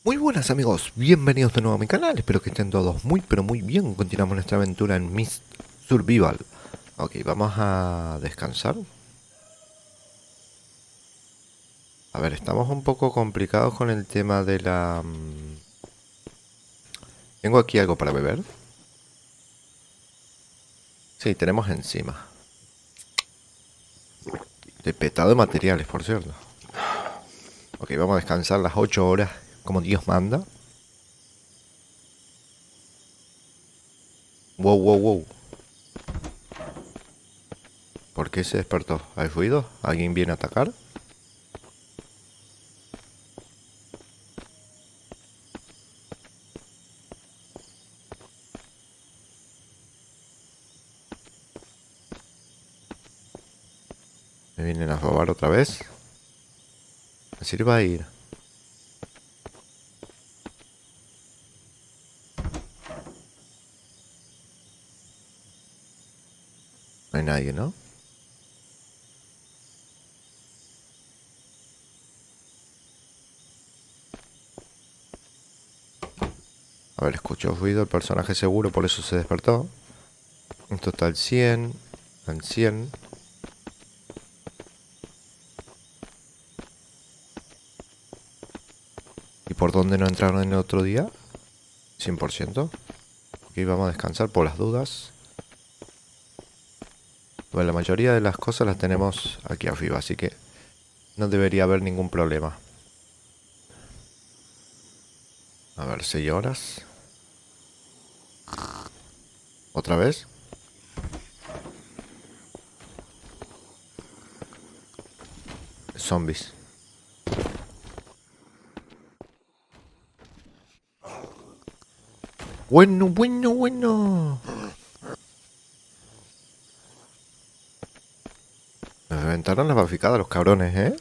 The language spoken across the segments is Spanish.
Muy buenas amigos, bienvenidos de nuevo a mi canal, espero que estén todos muy pero muy bien. Continuamos nuestra aventura en Myst Survival. Ok, vamos a descansar. A ver, estamos un poco complicados con el tema de la... Tengo aquí algo para beber. Sí, tenemos encima. De petado de materiales, por cierto. Ok, vamos a descansar las 8 horas como Dios manda. Wow, wow, wow. ¿Por qué se despertó? ¿Hay ruido? ¿Alguien viene a atacar? ¿Me vienen a robar otra vez? Me sirve a ir. No hay nadie, ¿no? A ver, escuchó ruido el personaje seguro, por eso se despertó. En total 100. En 100. ¿Y por dónde no entraron en el otro día? 100%. Ok, vamos a descansar por las dudas. Bueno, la mayoría de las cosas las tenemos aquí arriba, así que no debería haber ningún problema. A ver, 6 horas. ¿Otra vez? Zombies. Bueno, bueno, bueno. Me reventaron las barricadas los cabrones, ¿eh?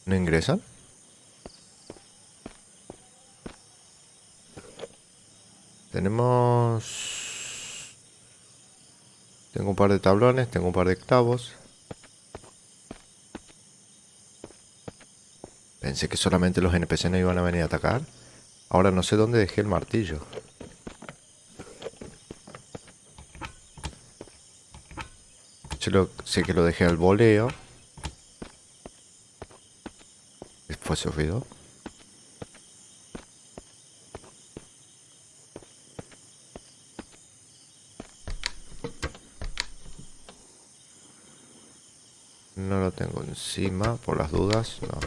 ¿No ingresan? Tenemos... Tengo un par de tablones, tengo un par de clavos. Pensé que solamente los NPC no iban a venir a atacar. Ahora no sé dónde dejé el martillo. Sé que lo dejé al voleo. Después se olvidó. No lo tengo encima, por las dudas. No.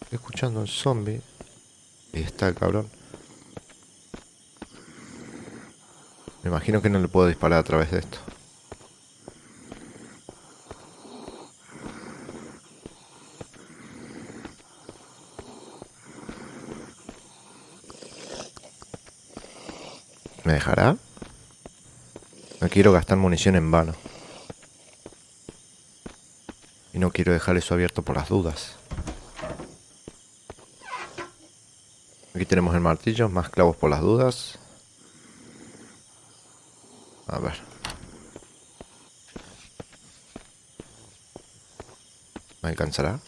Estoy escuchando un zombie. Ahí está el cabrón. Me imagino que no le puedo disparar a través de esto. ¿Me dejará? No quiero gastar munición en vano. Y no quiero dejar eso abierto por las dudas. Aquí tenemos el martillo, más clavos por las dudas. A ver. ¿Me alcanzará?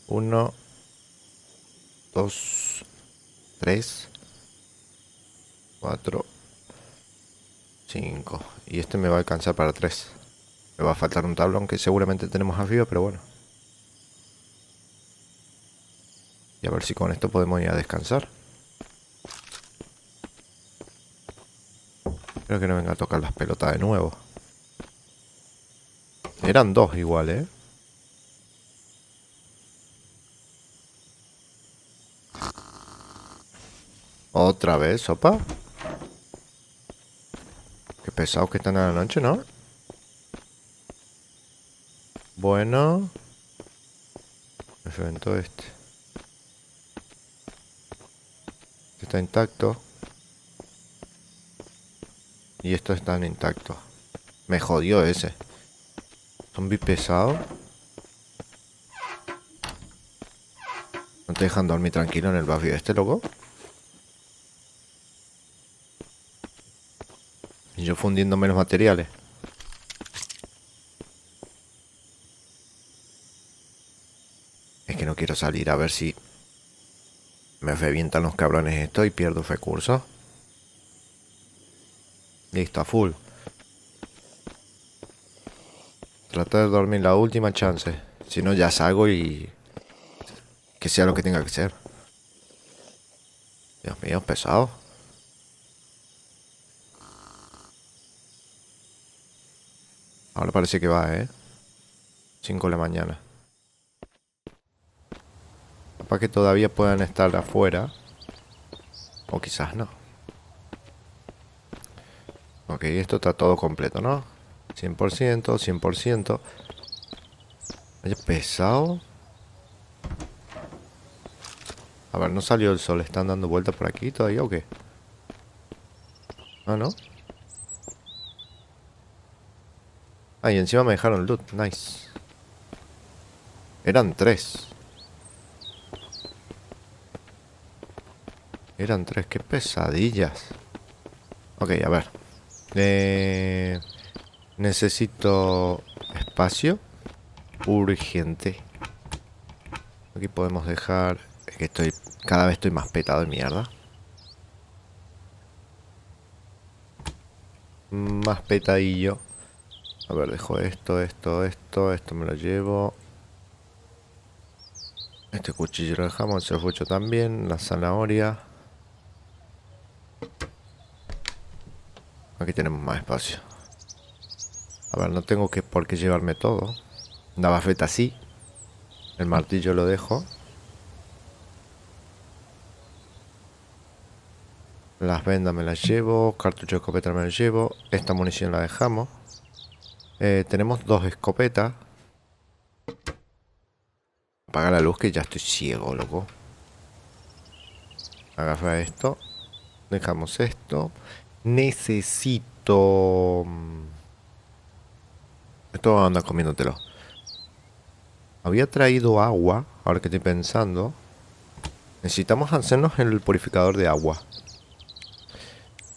Uno, dos, tres, cuatro, cinco. Y este me va a alcanzar para tres. Me va a faltar un tablón que seguramente tenemos arriba, pero bueno. Y a ver si con esto podemos ir a descansar. Espero que no venga a tocar las pelotas de nuevo. Eran dos igual, ¿eh? Otra vez, sopa. Qué pesados que están a la noche, ¿no? Bueno. Me reventó este. Este está intacto. Y estos están intactos. Me jodió ese. Zombie pesado. No te dejan dormir tranquilo en el buffy de este loco. Y yo fundiéndome los materiales. Es que no quiero salir a ver si me revientan los cabrones esto y pierdo recursos. Listo, a full. Tratar de dormir la última chance. Si no, ya salgo y que sea lo que tenga que ser. Dios mío, pesado. Ahora parece que va, 5 de la mañana. Capaz que todavía puedan estar afuera. O quizás no. Ok, esto está todo completo, ¿no? 100%, 100%. Oye, pesado. A ver, no salió el sol. ¿Están dando vueltas por aquí todavía o qué? Ah, ¿no? Ah, y encima me dejaron loot. Nice. Eran 3. Eran 3. Qué pesadillas. Ok, a ver. Necesito espacio. Urgente. Aquí podemos dejar... Es que estoy... Cada vez estoy más petado de mierda. Más petadillo. A ver, dejo esto, esto, esto. Esto me lo llevo. Este cuchillo lo dejamos. El serrucho también. La zanahoria. Aquí tenemos más espacio. A ver, no tengo que por qué llevarme todo. La bafeta sí. El martillo lo dejo. Las vendas me las llevo. Cartucho de escopeta me las llevo. Esta munición la dejamos. Tenemos 2 escopetas. Apaga la luz que ya estoy ciego, loco. Agarra esto. Dejamos esto. Necesito... Esto anda comiéndotelo. Había traído agua. Ahora que estoy pensando. Necesitamos hacernos el purificador de agua.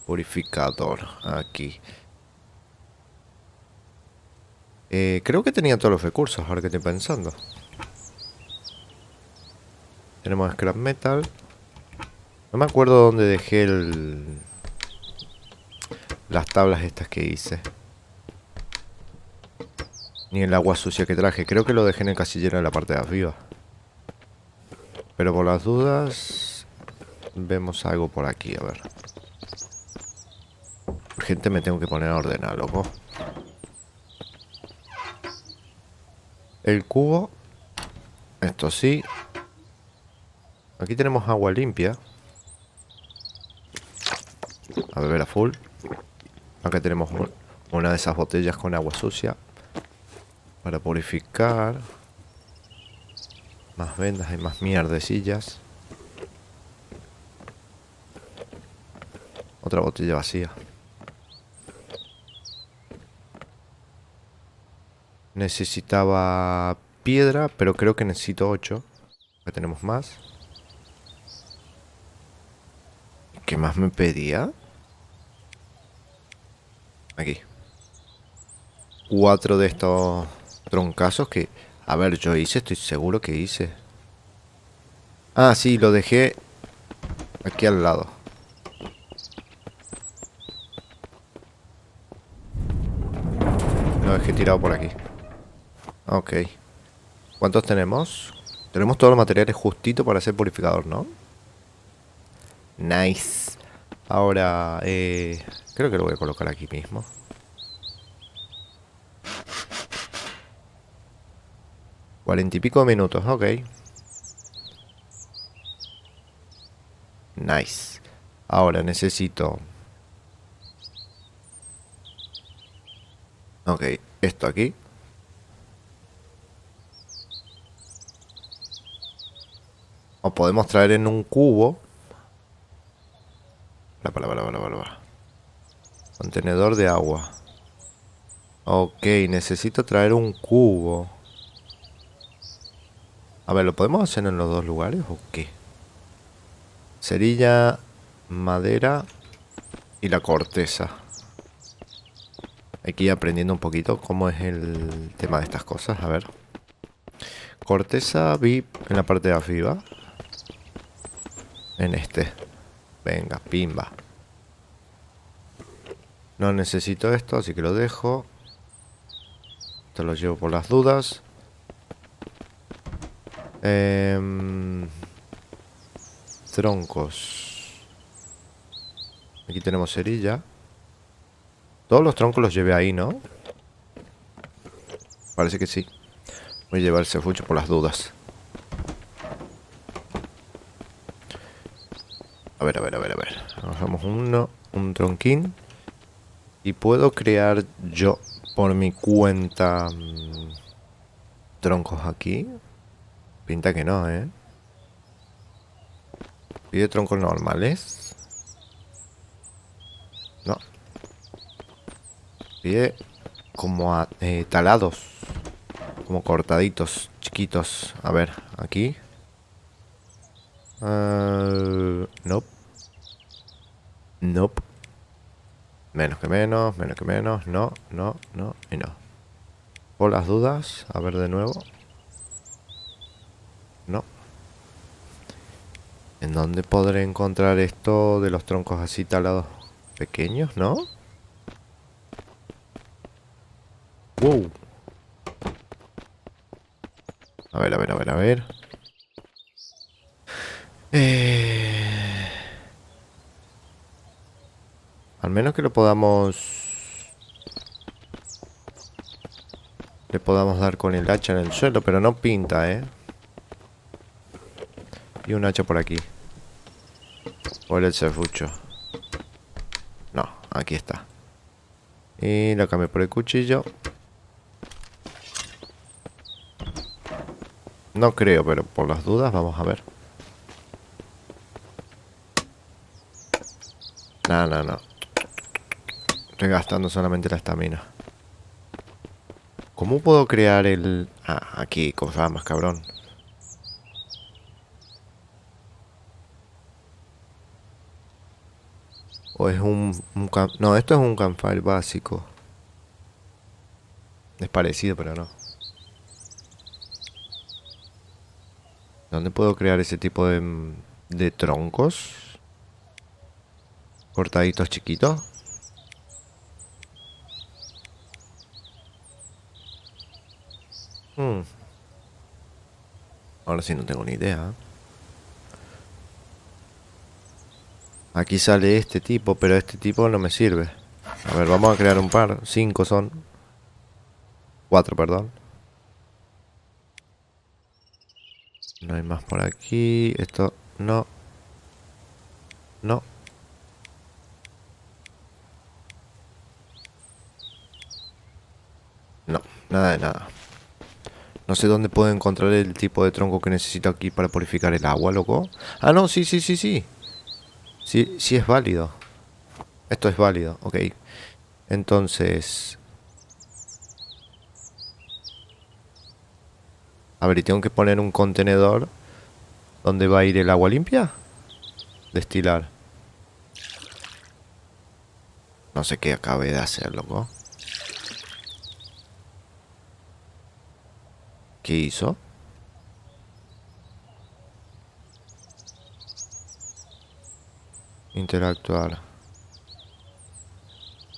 Purificador. Aquí. Creo que tenía todos los recursos. Ahora que estoy pensando. Tenemos scrap metal. No me acuerdo dónde dejé las tablas estas que hice. Ni el agua sucia que traje. Creo que lo dejé en el casillero en la parte de arriba. Pero por las dudas... Vemos algo por aquí, a ver. Urgente me tengo que poner a ordenar, loco. El cubo. Esto sí. Aquí tenemos agua limpia. A beber a full. Acá tenemos una de esas botellas con agua sucia. Para purificar. Más vendas y más mierdecillas. Otra botella vacía. Necesitaba piedra, pero creo que necesito 8. Acá tenemos más. ¿Qué más me pedía? Aquí. 4 de estos troncazos que... A ver, yo hice, estoy seguro que hice. Ah, sí, lo dejé aquí al lado. Lo dejé tirado por aquí. Ok. ¿Cuántos tenemos? Tenemos todos los materiales justito para hacer purificador, ¿no? Nice. Ahora, creo que lo voy a colocar aquí mismo. Cuarenta y pico de minutos, ok. Nice. Ahora necesito... Ok, esto aquí. O podemos traer en un cubo. Contenedor de agua. Ok, necesito traer un cubo. A ver, ¿lo podemos hacer en los dos lugares o qué? Cerilla, madera y la corteza. Hay que ir aprendiendo un poquito cómo es el tema de estas cosas. A ver. Corteza vi en la parte de arriba. En este. Venga, pimba. No necesito esto, así que lo dejo. Esto lo llevo por las dudas. Troncos. Aquí tenemos cerilla. Todos los troncos los llevé ahí, ¿no? Parece que sí. Voy a llevar ese serrucho por las dudas. A ver. Agarramos un tronquín. Y puedo crear yo por mi cuenta troncos aquí. Pinta que no, ¿eh? Pide troncos normales. No. Pide como talados. Como cortaditos, chiquitos. A ver, aquí. Nope. Nope. Menos que menos. No y no. Por las dudas, a ver de nuevo. No. ¿En dónde podré encontrar esto de los troncos así talados pequeños, no? Wow. A ver. Al menos que lo podamos... Le podamos dar con el hacha en el suelo, pero no pinta, ¿eh? Y un hacha por aquí. Por el serrucho. No, aquí está. Y lo cambié por el cuchillo. No creo, pero por las dudas vamos a ver. No. Estoy gastando solamente la estamina. ¿Cómo puedo crear el...? Ah, aquí, con ramas, cabrón. O es no, esto es un campfire básico. Es parecido, pero no. ¿Dónde puedo crear ese tipo de troncos? Cortaditos chiquitos. Ahora sí no tengo ni idea. Aquí sale este tipo, pero este tipo no me sirve. A ver, vamos a crear un par. 5 son. 4, perdón. No hay más por aquí. Esto no. No. No, nada de nada. No sé dónde puedo encontrar el tipo de tronco que necesito aquí para purificar el agua, loco. Ah, no, sí. Sí es válido. Esto es válido, ok. Entonces... A ver, y tengo que poner un contenedor donde va a ir el agua limpia. Destilar. No sé qué acabé de hacer, loco. ¿Qué hizo? Interactuar.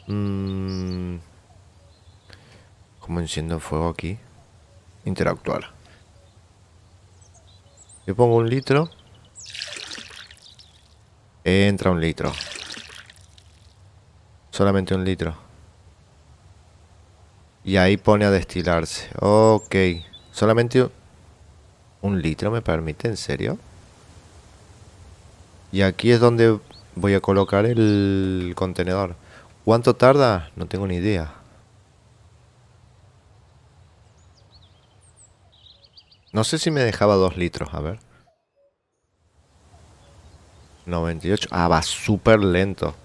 ¿Cómo enciendo fuego aquí? Interactuar. Le pongo 1 litro. Entra 1 litro. Solamente 1 litro. Y ahí pone a destilarse. Ok. Solamente 1 litro me permite, ¿en serio? Y aquí es donde voy a colocar el contenedor. ¿Cuánto tarda? No tengo ni idea. No sé si me dejaba 2 litros, a ver. 98. Ah, va súper lento.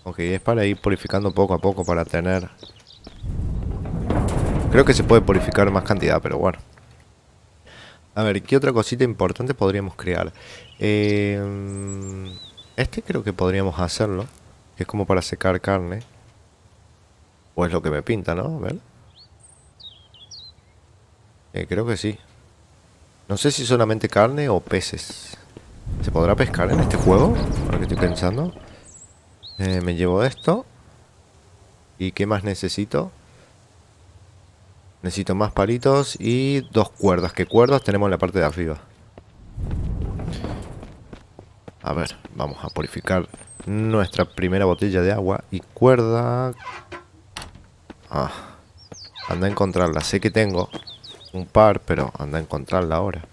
Ok, es para ir purificando poco a poco para tener... Creo que se puede purificar más cantidad, pero bueno. A ver, ¿qué otra cosita importante podríamos crear? Este creo que podríamos hacerlo. Que es como para secar carne. O es lo que me pinta, ¿no? A ver. Creo que sí. No sé si solamente carne o peces. ¿Se podrá pescar en este juego? Ahora que estoy pensando. Me llevo esto. ¿Y qué más necesito? Necesito más palitos y 2 cuerdas. ¿Qué cuerdas tenemos en la parte de arriba? A ver, vamos a purificar nuestra primera botella de agua. Y cuerda... Ah, anda a encontrarla. Sé que tengo un par, pero anda a encontrarla ahora.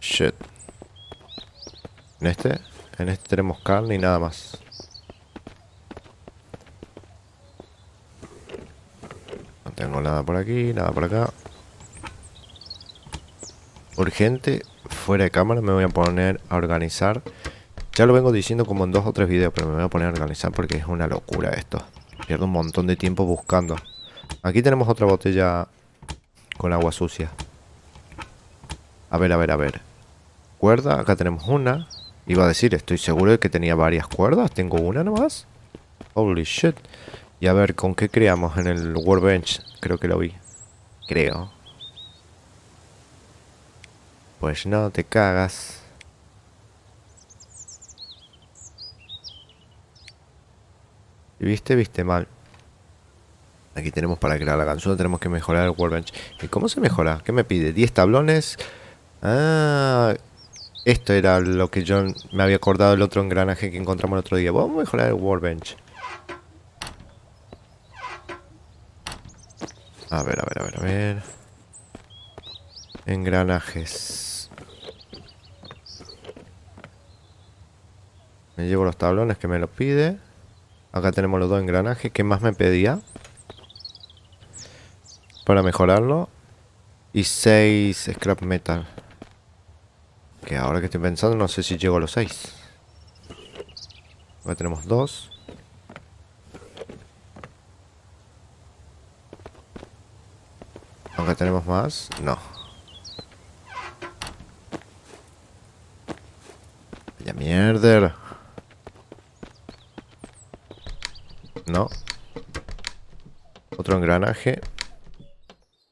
Shit. En este tenemos carne y nada más. No tengo nada por aquí, nada por acá. Urgente, fuera de cámara me voy a poner a organizar. Ya lo vengo diciendo como en 2 o 3 videos, pero me voy a poner a organizar porque es una locura esto. Pierdo un montón de tiempo buscando. Aquí tenemos otra botella con agua sucia. A ver, a ver, a ver. Cuerda, acá tenemos una. Iba a decir, estoy seguro de que tenía varias cuerdas. Tengo una nomás. Holy shit. Y a ver, ¿con qué creamos en el workbench? Creo que lo vi. Creo. Pues no te cagas. Si viste, viste mal. Aquí tenemos para crear la ganzúa, tenemos que mejorar el workbench. ¿Y cómo se mejora? ¿Qué me pide? 10 tablones. Ah, esto era lo que yo me había acordado del otro engranaje que encontramos el otro día. Vamos a mejorar el workbench. A ver, a ver, a ver, a ver. Engranajes. Me llevo los tablones que me los pide. Acá tenemos los 2 engranajes. ¿Qué más me pedía? Para mejorarlo. Y 6 scrap metal. Que ahora que estoy pensando no sé si llego a los 6. Acá tenemos 2. Acá tenemos más. No. Ya mierda. No. Otro engranaje.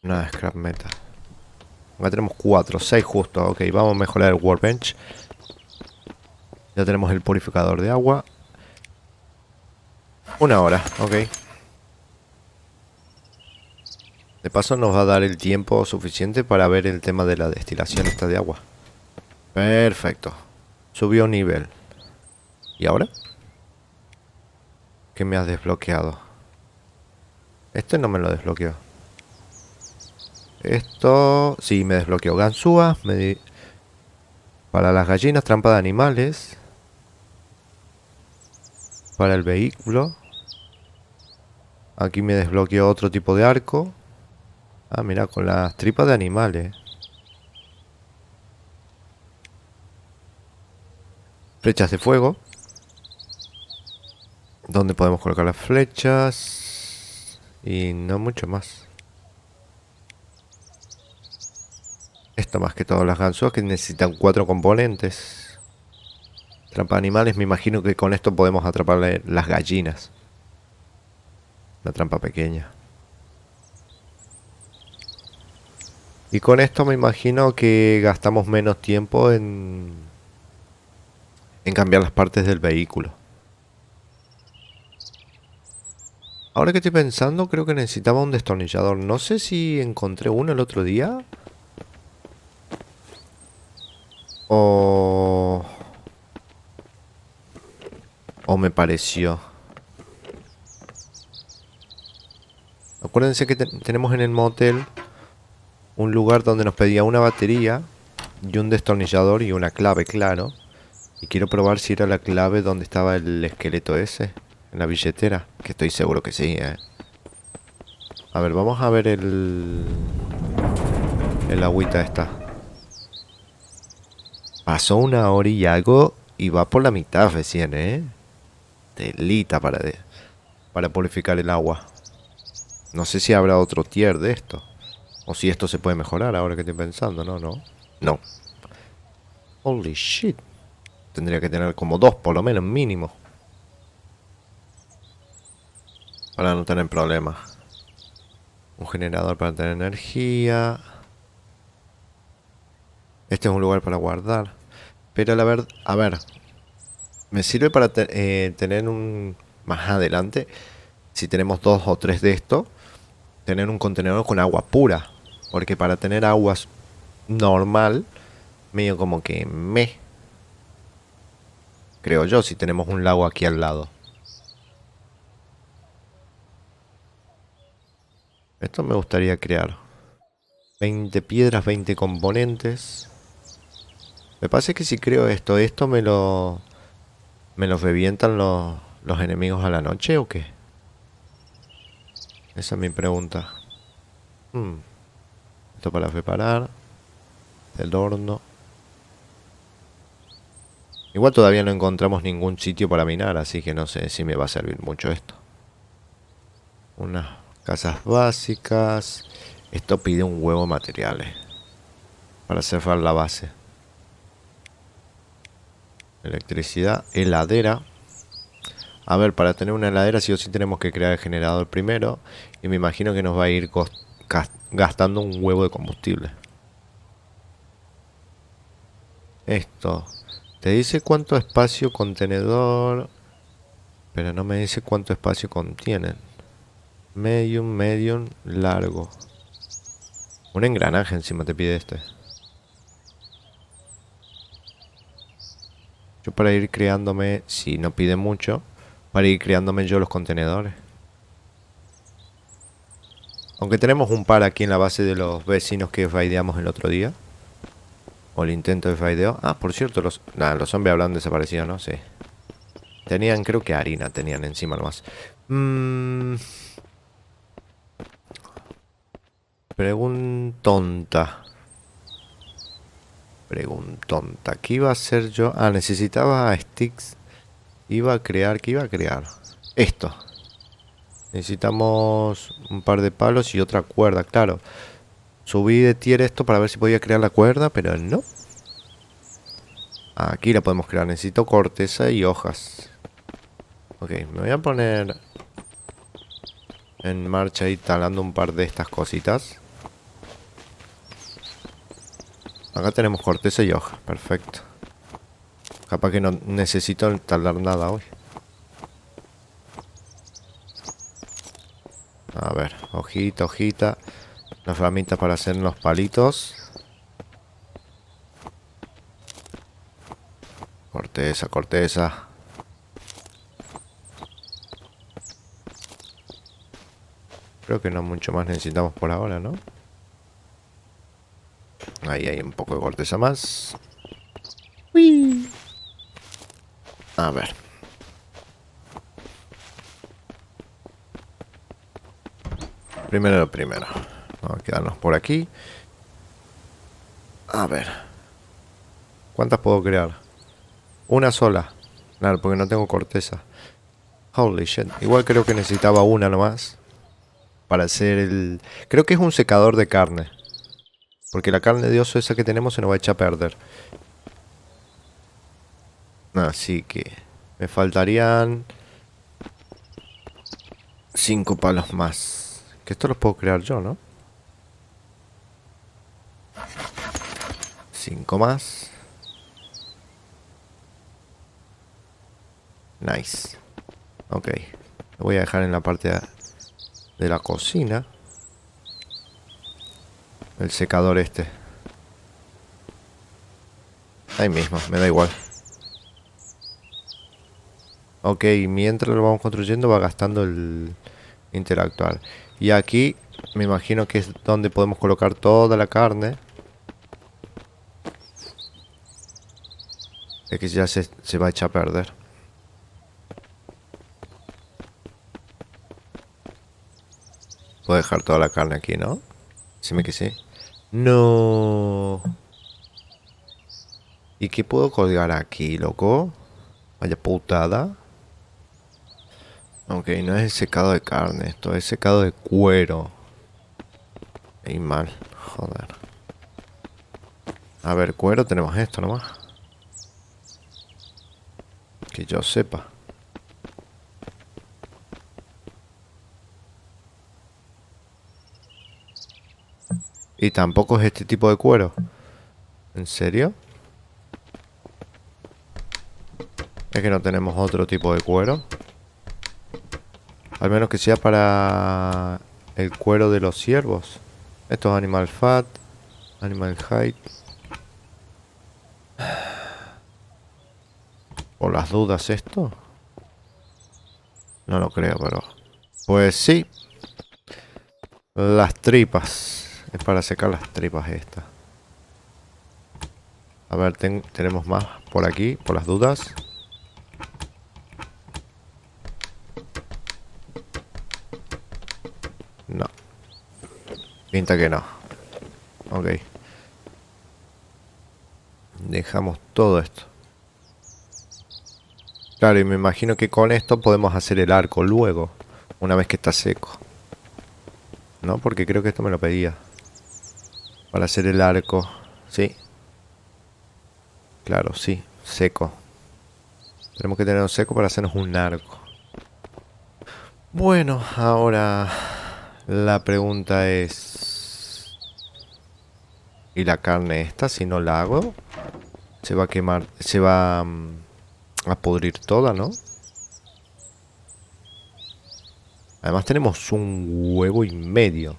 Nada de scrap metal. Acá tenemos 4, 6 justo. Ok, vamos a mejorar el workbench. Ya tenemos el purificador de agua. 1 hora, ok. De paso nos va a dar el tiempo suficiente para ver el tema de la destilación esta de agua. Perfecto. Subió nivel. ¿Y ahora? ¿Qué me has desbloqueado? Este no me lo desbloqueó. Esto... Sí, me desbloqueó ganzúa. Para las gallinas, trampa de animales. Para el vehículo. Aquí me desbloqueó otro tipo de arco. Ah, mira, con las tripas de animales. Flechas de fuego. Donde podemos colocar las flechas. Y no mucho más. Esto más que todo, las ganzúas que necesitan 4 componentes. Trampa de animales, me imagino que con esto podemos atraparle las gallinas. La trampa pequeña. Y con esto me imagino que gastamos menos tiempo en cambiar las partes del vehículo. Ahora que estoy pensando, creo que necesitaba un destornillador. No sé si encontré uno el otro día. O me pareció. Acuérdense que tenemos en el motel un lugar donde nos pedía una batería y un destornillador y una clave, claro. Y quiero probar si era la clave donde estaba el esqueleto ese, en la billetera. Que estoy seguro que sí, A ver, vamos a ver el agüita esta. Pasó 1 hora y algo y va por la mitad recién, Telita para purificar el agua. No sé si habrá otro tier de esto. O si esto se puede mejorar ahora que estoy pensando. No, no. No. Holy shit. Tendría que tener como 2 por lo menos mínimo. Para no tener problemas. Un generador para tener energía. Este es un lugar para guardar. Pero la verdad, a ver. Me sirve para tener un... Más adelante. Si tenemos 2 o 3 de esto. Tener un contenedor con agua pura. Porque para tener agua normal. Medio como que creo yo, si tenemos un lago aquí al lado. Esto me gustaría crear. 20 piedras, 20 componentes. Me parece que si creo esto me los revientan los enemigos a la noche o qué. Esa es mi pregunta. Esto para preparar. El horno. Igual todavía no encontramos ningún sitio para minar, así que no sé si me va a servir mucho esto. Unas casas básicas. Esto pide un huevo de materiales para cerrar la base. Electricidad, heladera. A ver, para tener una heladera sí o sí tenemos que crear el generador primero. Y me imagino que nos va a ir gastando un huevo de combustible. Esto. Te dice cuánto espacio contenedor. Pero no me dice cuánto espacio contienen. Medium, medium, largo. Un engranaje encima te pide este. Yo para ir creándome, si no pide mucho, para ir creándome yo los contenedores. Aunque tenemos un par aquí en la base de los vecinos que raideamos el otro día. O el intento de raideo. Ah, por cierto, los zombies habrán desaparecido, ¿no? Sí. Tenían, creo que harina tenían encima nomás. Preguntonta. Preguntonta. ¿Qué iba a hacer yo? Ah, necesitaba sticks. Iba a crear, ¿qué iba a crear? Esto. Necesitamos un par de palos y otra cuerda, claro. Subí de tier esto para ver si podía crear la cuerda, pero no. Aquí la podemos crear. Necesito corteza y hojas. Ok, me voy a poner en marcha y talando un par de estas cositas. Acá tenemos corteza y hojas, perfecto. Capaz que no necesito talar nada hoy. A ver, hojita, hojita. Las ramitas para hacer los palitos. Corteza, corteza. Creo que no mucho más necesitamos por ahora, ¿no? Ahí hay un poco de corteza más. Uy. A ver. Primero lo primero. Vamos a quedarnos por aquí. A ver. ¿Cuántas puedo crear? Una sola. Claro, porque no tengo corteza. Holy shit. Igual creo que necesitaba una nomás. Para hacer el... Creo que es un secador de carne. Porque la carne de oso esa que tenemos se nos va a echar a perder. Así que... Me faltarían... 5 palos más. Que esto los puedo crear yo, ¿no? 5 más. Nice. Ok. Lo voy a dejar en la parte de la cocina. El secador este. Ahí mismo, me da igual. Ok, mientras lo vamos construyendo va gastando el interactuar. Y aquí me imagino que es donde podemos colocar toda la carne. Es que ya se va a echar a perder. Puedo dejar toda la carne aquí, ¿no? Dime que sí. No. ¿Y qué puedo colgar aquí, loco? Vaya putada. Ok, no es secado de carne, esto es secado de cuero. Ahí mal, joder. A ver, cuero tenemos esto nomás. Que yo sepa. Y tampoco es este tipo de cuero. ¿En serio? Es que no tenemos otro tipo de cuero. Al menos que sea para el cuero de los ciervos. Esto es animal fat, animal hide. Por las dudas esto. No lo creo, pero... Pues sí. Las tripas. Es para secar las tripas esta. A ver, tenemos más por aquí, por las dudas. No. Pinta que no. Ok. Dejamos todo esto. Claro, y me imagino que con esto podemos hacer el arco luego. Una vez que está seco. ¿No? Porque creo que esto me lo pedía. Para hacer el arco. Sí. Claro, sí. Seco. Tenemos que tenerlo seco para hacernos un arco. Bueno, ahora la pregunta es... ¿Y la carne esta, si no la hago? Se va a quemar, se va a pudrir toda, ¿no? Además tenemos un huevo y medio.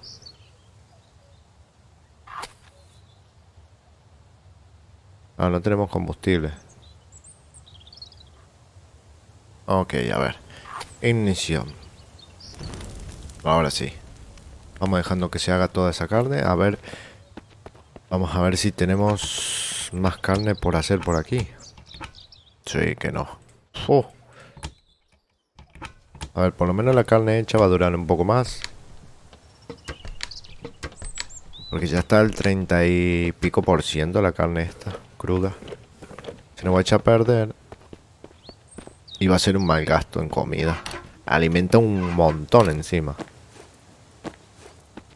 Ah, no tenemos combustible. Ok, a ver. Inicio. Ahora sí. Vamos dejando que se haga toda esa carne. A ver. Vamos a ver si tenemos más carne por hacer por aquí. Sí, que no. Oh. A ver, por lo menos la carne hecha va a durar un poco más. Porque ya está el 30 y pico por ciento la carne esta, cruda. Se nos va a echar a perder. Y va a ser un mal gasto en comida. Alimenta un montón encima.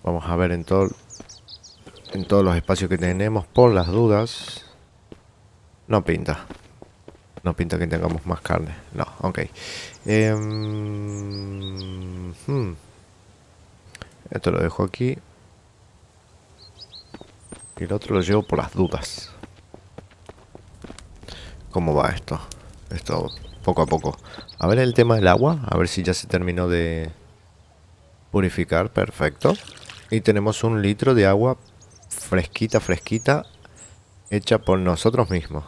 Vamos a ver en todos los espacios que tenemos por las dudas. No pinta. No pinta que tengamos más carne. No, ok. Esto lo dejo aquí. Y el otro lo llevo por las dudas. ¿Cómo va esto? Esto poco a poco. A ver el tema del agua. A ver si ya se terminó de purificar. Perfecto. Y tenemos 1 litro de agua fresquita, fresquita. Hecha por nosotros mismos.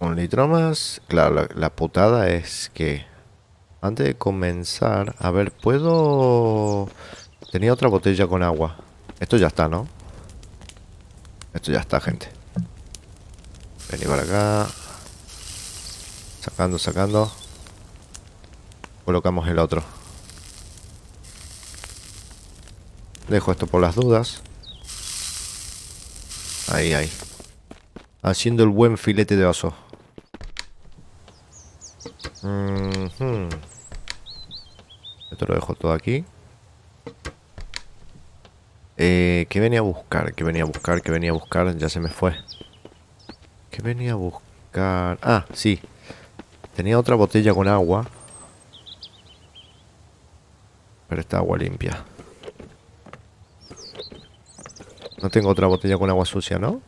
1 litro más. Claro, la putada es que... Antes de comenzar... A ver, ¿puedo...? Tenía otra botella con agua. Esto ya está, ¿no? Esto ya está, gente. Vení para acá. Sacando, sacando. Colocamos el otro. Dejo esto por las dudas. Ahí, ahí. Haciendo el buen filete de oso. Esto lo dejo todo aquí. ¿Qué venía a buscar? ¿Qué venía a buscar? ¿Qué venía a buscar? Ya se me fue. ¿Qué venía a buscar? Ah, sí. Tenía otra botella con agua. Pero está agua limpia. No tengo otra botella con agua sucia, ¿no?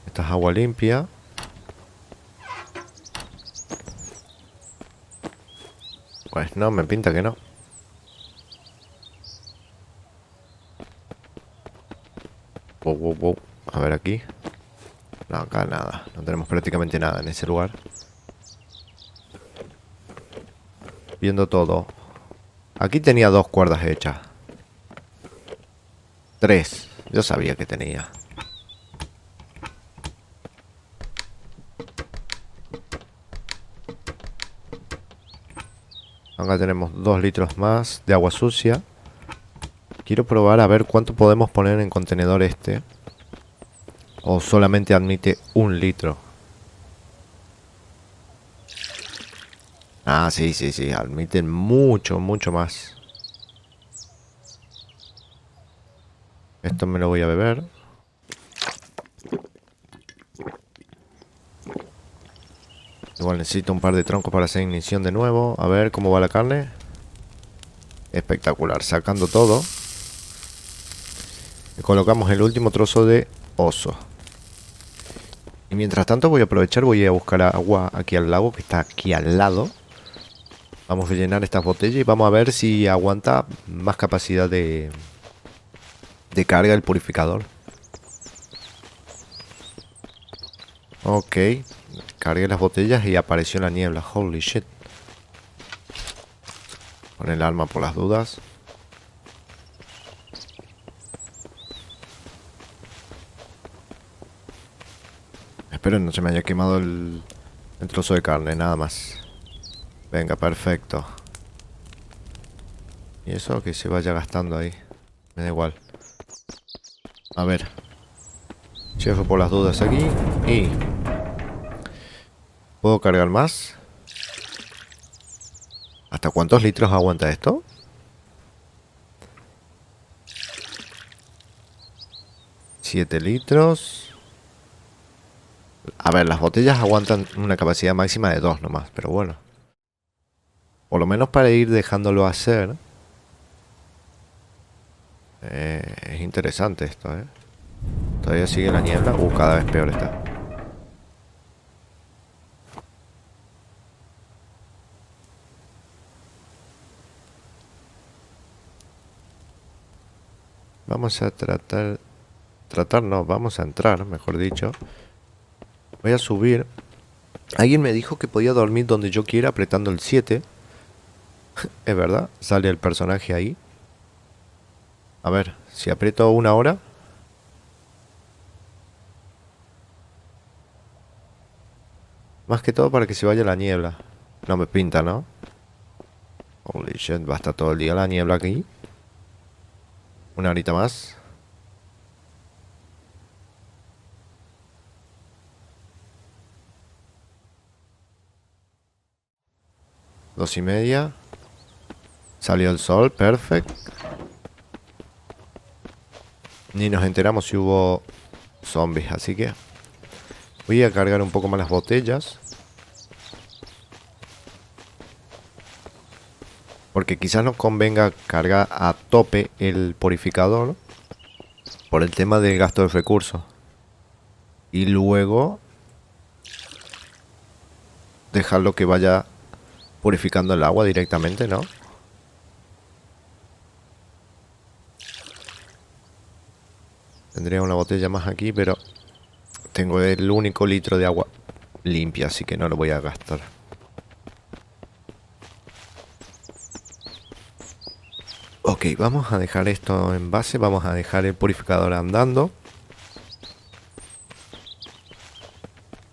Esta es agua limpia. Pues no, me pinta que no. Wow, wow, wow. A ver aquí. No, acá nada. No tenemos prácticamente nada en ese lugar. Viendo todo. Aquí tenía 2 cuerdas hechas. 3. Yo sabía que tenía. Acá tenemos 2 litros más de agua sucia. Quiero probar a ver cuánto podemos poner en contenedor este. ¿O solamente admite 1 litro? Ah, sí, sí, sí. Admiten mucho, mucho más. Esto me lo voy a beber. Igual necesito un par de troncos para hacer ignición de nuevo. A ver cómo va la carne. Espectacular. Sacando todo. Y colocamos el último trozo de oso. Y mientras tanto voy a aprovechar, voy a buscar agua aquí al lago, que está aquí al lado. Vamos a llenar estas botellas y vamos a ver si aguanta más capacidad de carga el purificador. Ok. Cargué las botellas y apareció la niebla. Holy shit. Con el arma por las dudas. Espero no se me haya quemado el trozo de carne, nada más. Venga, perfecto. Y eso que se vaya gastando ahí. Me da igual. A ver. Checo por las dudas aquí. Y... ¿puedo cargar más? ¿Hasta cuántos litros aguanta esto? 7 litros. A ver, las botellas aguantan una capacidad máxima de 2 nomás, pero bueno. Por lo menos para ir dejándolo hacer. Es interesante esto, ¿eh? Todavía sigue la niebla. Cada vez peor está. Vamos a tratar... Tratar no, vamos a entrar, mejor dicho. Voy a subir. Alguien me dijo que podía dormir donde yo quiera apretando el 7. Es verdad, sale el personaje ahí. A ver, si aprieto 1 hora. Más que todo para que se vaya la niebla. No me pinta, ¿no? Holy shit, va a estar todo el día la niebla aquí. 1 horita más. Dos y media. Salió el sol, perfecto. Ni nos enteramos si hubo zombies, así que voy a cargar un poco más las botellas. Porque quizás nos convenga cargar a tope el purificador por el tema del gasto de recursos. Y luego dejarlo que vaya purificando el agua directamente, ¿no? Tendría una botella más aquí, pero tengo el único litro de agua limpia, así que no lo voy a gastar. Ok, vamos a dejar esto en base, vamos a dejar el purificador andando.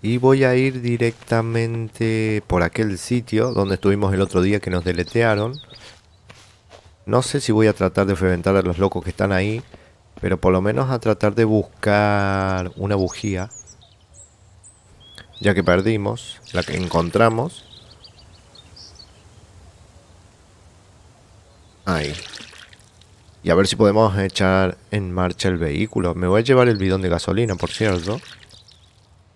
Y voy a ir directamente por aquel sitio donde estuvimos el otro día que nos deletearon. No sé si voy a tratar de reventar a los locos que están ahí, pero por lo menos a tratar de buscar una bujía. Ya que perdimos, la que encontramos. Ahí. Y a ver si podemos echar en marcha el vehículo. Me voy a llevar el bidón de gasolina, por cierto.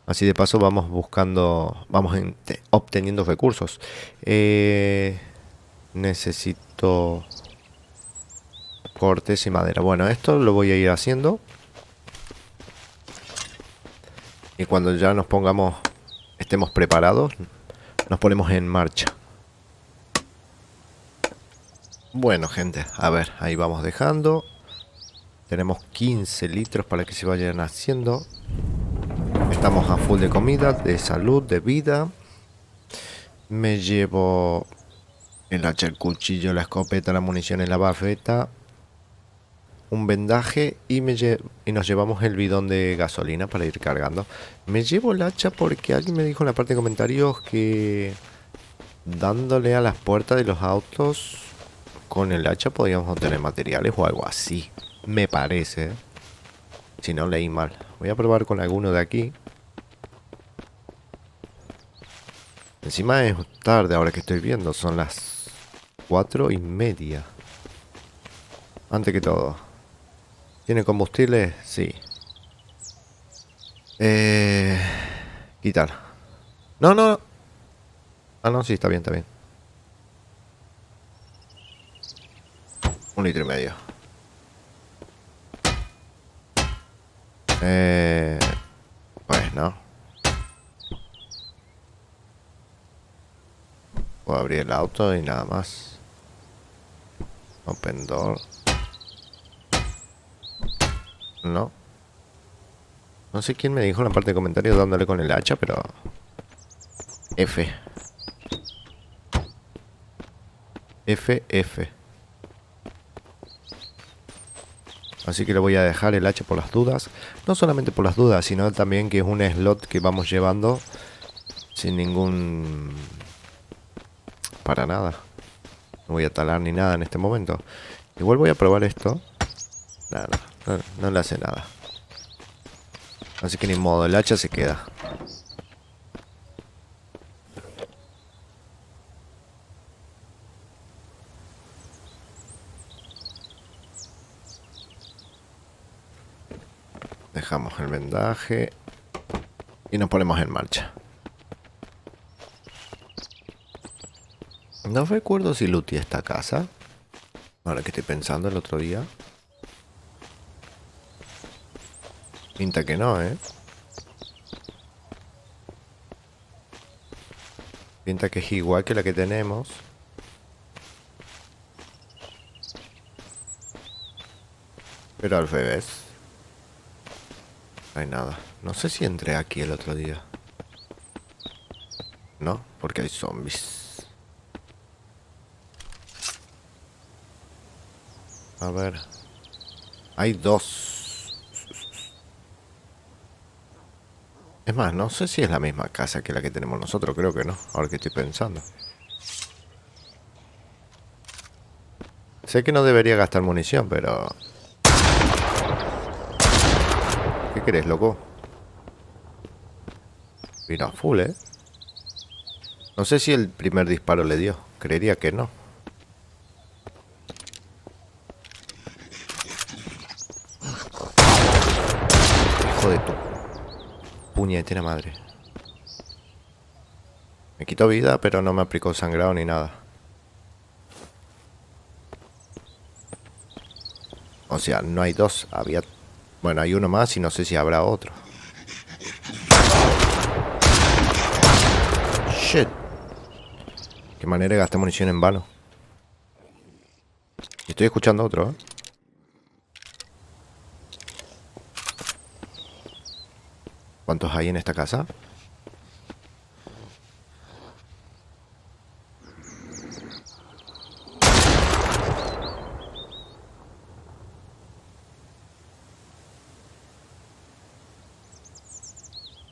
Así de paso vamos buscando, vamos obteniendo recursos. Necesito cortes y madera. Bueno, esto lo voy a ir haciendo. Y cuando ya nos pongamos, estemos preparados, nos ponemos en marcha. Bueno, gente, a ver, ahí vamos dejando. Tenemos 15 litros para que se vayan haciendo. Estamos a full de comida, de salud, de vida. Me llevo el hacha, el cuchillo, la escopeta, la munición y la bafeta. Un vendaje y nos llevamos el bidón de gasolina para ir cargando. Me llevo el hacha porque alguien me dijo en la parte de comentarios que dándole a las puertas de los autos con el hacha podíamos obtener materiales o algo así. Me parece. Si no, leí mal. Voy a probar con alguno de aquí. Encima es tarde ahora que estoy viendo. Son las 4:30. Antes que todo. ¿Tiene combustible? Sí. Quitar. No, no. Ah, no, sí, está bien, está bien. 1,5 litros. Pues no. Puedo abrir el auto y nada más. Open door. No. No sé quién me dijo en la parte de comentarios dándole con el hacha, pero... F. F. Así que le voy a dejar el hacha por las dudas. No solamente por las dudas, sino también que es un slot que vamos llevando sin ningún... para nada. No voy a talar ni nada en este momento. Igual voy a probar esto. Nada, no le hace nada. Así que ni modo, el hacha se queda. Dejamos el vendaje y nos ponemos en marcha. No recuerdo si looté esta casa. Ahora que estoy pensando el otro día. Pinta que no, ¿eh? Pinta que es igual que la que tenemos. Pero al revés. No hay nada. No sé si entré aquí el otro día. No, porque hay zombies. A ver. Hay dos. Es más, no sé si es la misma casa que la que tenemos nosotros. Creo que no, ahora que estoy pensando. Sé que no debería gastar munición, pero... ¿Qué querés, loco? Vino a full, ¿eh? No sé si el primer disparo le dio. Creería que no. Hijo de tu puñetera madre. Me quitó vida, pero no me aplicó sangrado ni nada. O sea, no hay dos. Había... Bueno, hay uno más y no sé si habrá otro. Shit. Qué manera de gastar munición en vano. Y estoy escuchando otro, ¿eh? ¿Cuántos hay en esta casa?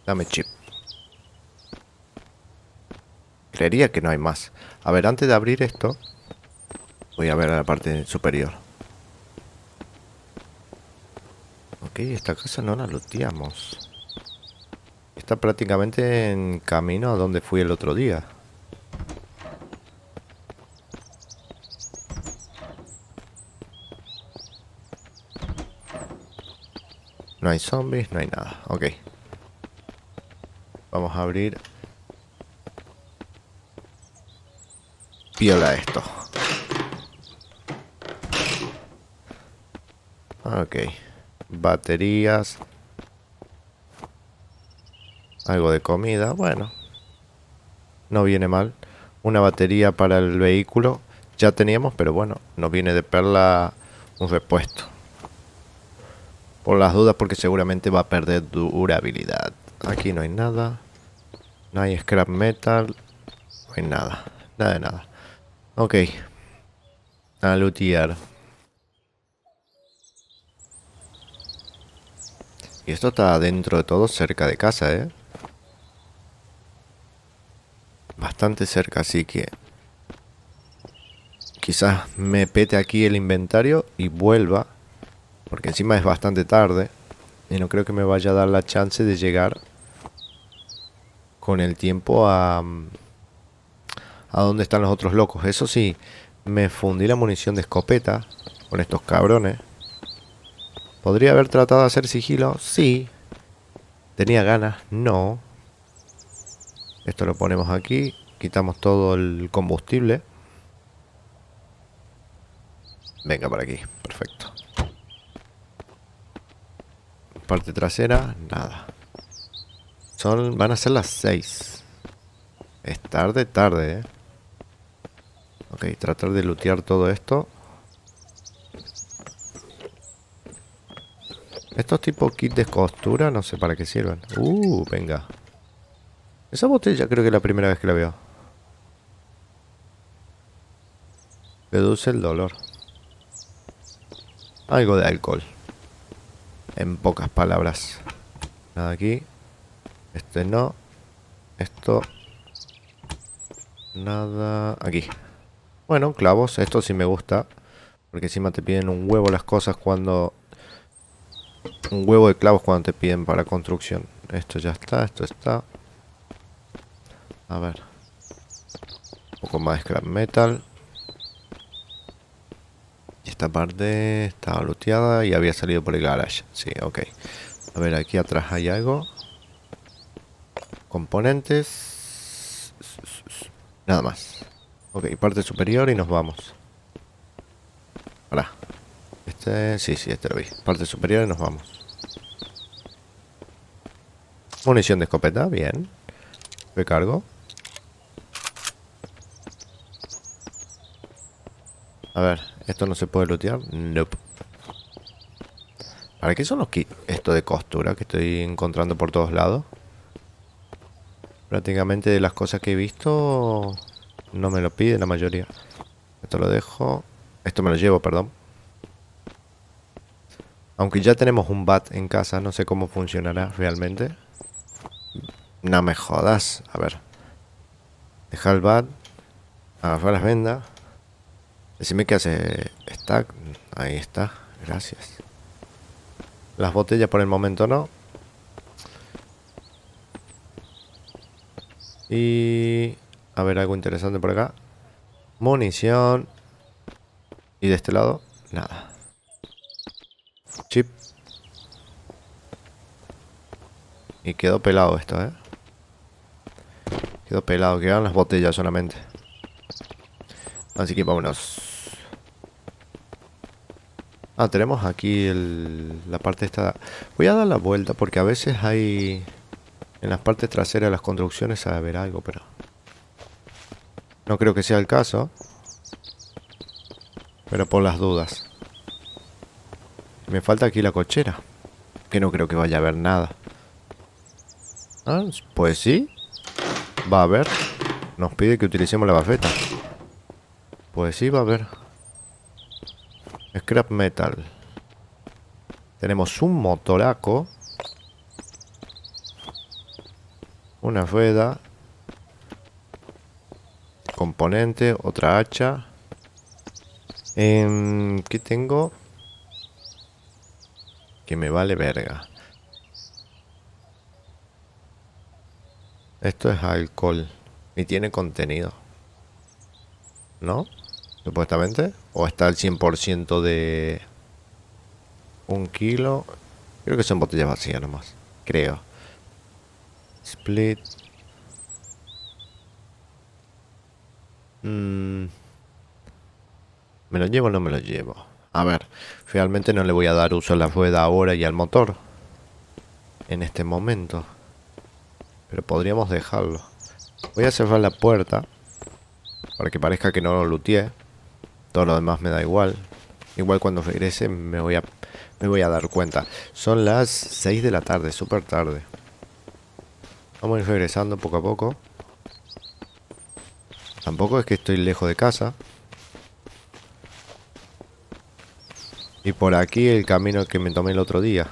Dame chip. Creería que no hay más. A ver, antes de abrir esto, voy a ver a la parte superior. Ok, esta casa no la looteamos. Está prácticamente en camino a donde fui el otro día. No hay zombies, no hay nada. Ok. Vamos a abrir. Piola esto. Ok. Baterías. Algo de comida. Bueno. No viene mal. Una batería para el vehículo. Ya teníamos, pero bueno. Nos viene de perla un repuesto. Por las dudas, porque seguramente va a perder durabilidad. Aquí no hay nada. No hay scrap metal. No hay nada. Nada de nada. Ok. A lootear. Y esto está dentro de todo cerca de casa, ¿eh? Bastante cerca, así que... Quizás me pete aquí el inventario y vuelva. Porque encima es bastante tarde. Y no creo que me vaya a dar la chance de llegar con el tiempo a donde están los otros locos. Eso sí, me fundí la munición de escopeta con estos cabrones. ¿Podría haber tratado de hacer sigilo? Sí. ¿Tenía ganas? No. Esto lo ponemos aquí. Quitamos todo el combustible. Venga, por aquí. Perfecto. Parte trasera, nada. Van a ser las 6. Es tarde, tarde, Ok, tratar de lootear todo esto. Estos tipos kits de costura, no sé para qué sirven. Venga. Esa botella creo que es la primera vez que la veo. Reduce el dolor. Algo de alcohol. En pocas palabras. Nada aquí. Este no. Esto. Nada. Aquí. Bueno, clavos. Esto sí me gusta. Porque encima te piden un huevo las cosas cuando... Un huevo de clavos cuando te piden para construcción. Esto ya está. Esto está. A ver. Un poco más de scrap metal. Y esta parte estaba looteada y había salido por el garage. Sí, ok. A ver, aquí atrás hay algo. Componentes. Nada más. Ok, parte superior y nos vamos. Pará. Sí, este lo vi. Parte superior y nos vamos. Munición de escopeta, bien. Recargo. A ver, ¿esto no se puede lootear? Nope. ¿Para qué son los kits? Esto de costura que estoy encontrando por todos lados. Prácticamente de las cosas que he visto no me lo pide la mayoría. Esto lo dejo. Esto me lo llevo, perdón. Aunque ya tenemos un bat en casa, no sé cómo funcionará realmente. No me jodas. A ver. Deja el bat. Agarrar las vendas. Decime que hace stack. Ahí está. Gracias. Las botellas por el momento no. Y... A ver, algo interesante por acá. Munición. Y de este lado, nada. Chip. Y quedó pelado esto, Quedó pelado, quedan las botellas solamente. Así que vámonos. Tenemos aquí la parte esta. Voy a dar la vuelta porque a veces hay... En las partes traseras de las construcciones a ver algo, pero... No creo que sea el caso. Pero por las dudas. Me falta aquí la cochera. Que no creo que vaya a haber nada. Pues sí. Va a haber. Nos pide que utilicemos la bafeta. Pues sí, va a haber. Scrap metal. Tenemos un motoraco. Una rueda. Componente. Otra hacha. ¿Qué tengo? Que me vale verga. Esto es alcohol. Y tiene contenido. ¿No? Supuestamente. O está al 100% de... 1 kilo. Creo que son botellas vacías nomás. Creo. Split. ¿Me lo llevo o no me lo llevo? A ver. Realmente no le voy a dar uso a la rueda ahora y al motor. En este momento. Pero podríamos dejarlo. Voy a cerrar la puerta. Para que parezca que no lo looteé. Todo lo demás me da igual. Igual cuando regrese me voy a dar cuenta. Son las 6 de la tarde, súper tarde. Vamos a ir regresando poco a poco. Tampoco es que estoy lejos de casa. Y por aquí el camino que me tomé el otro día.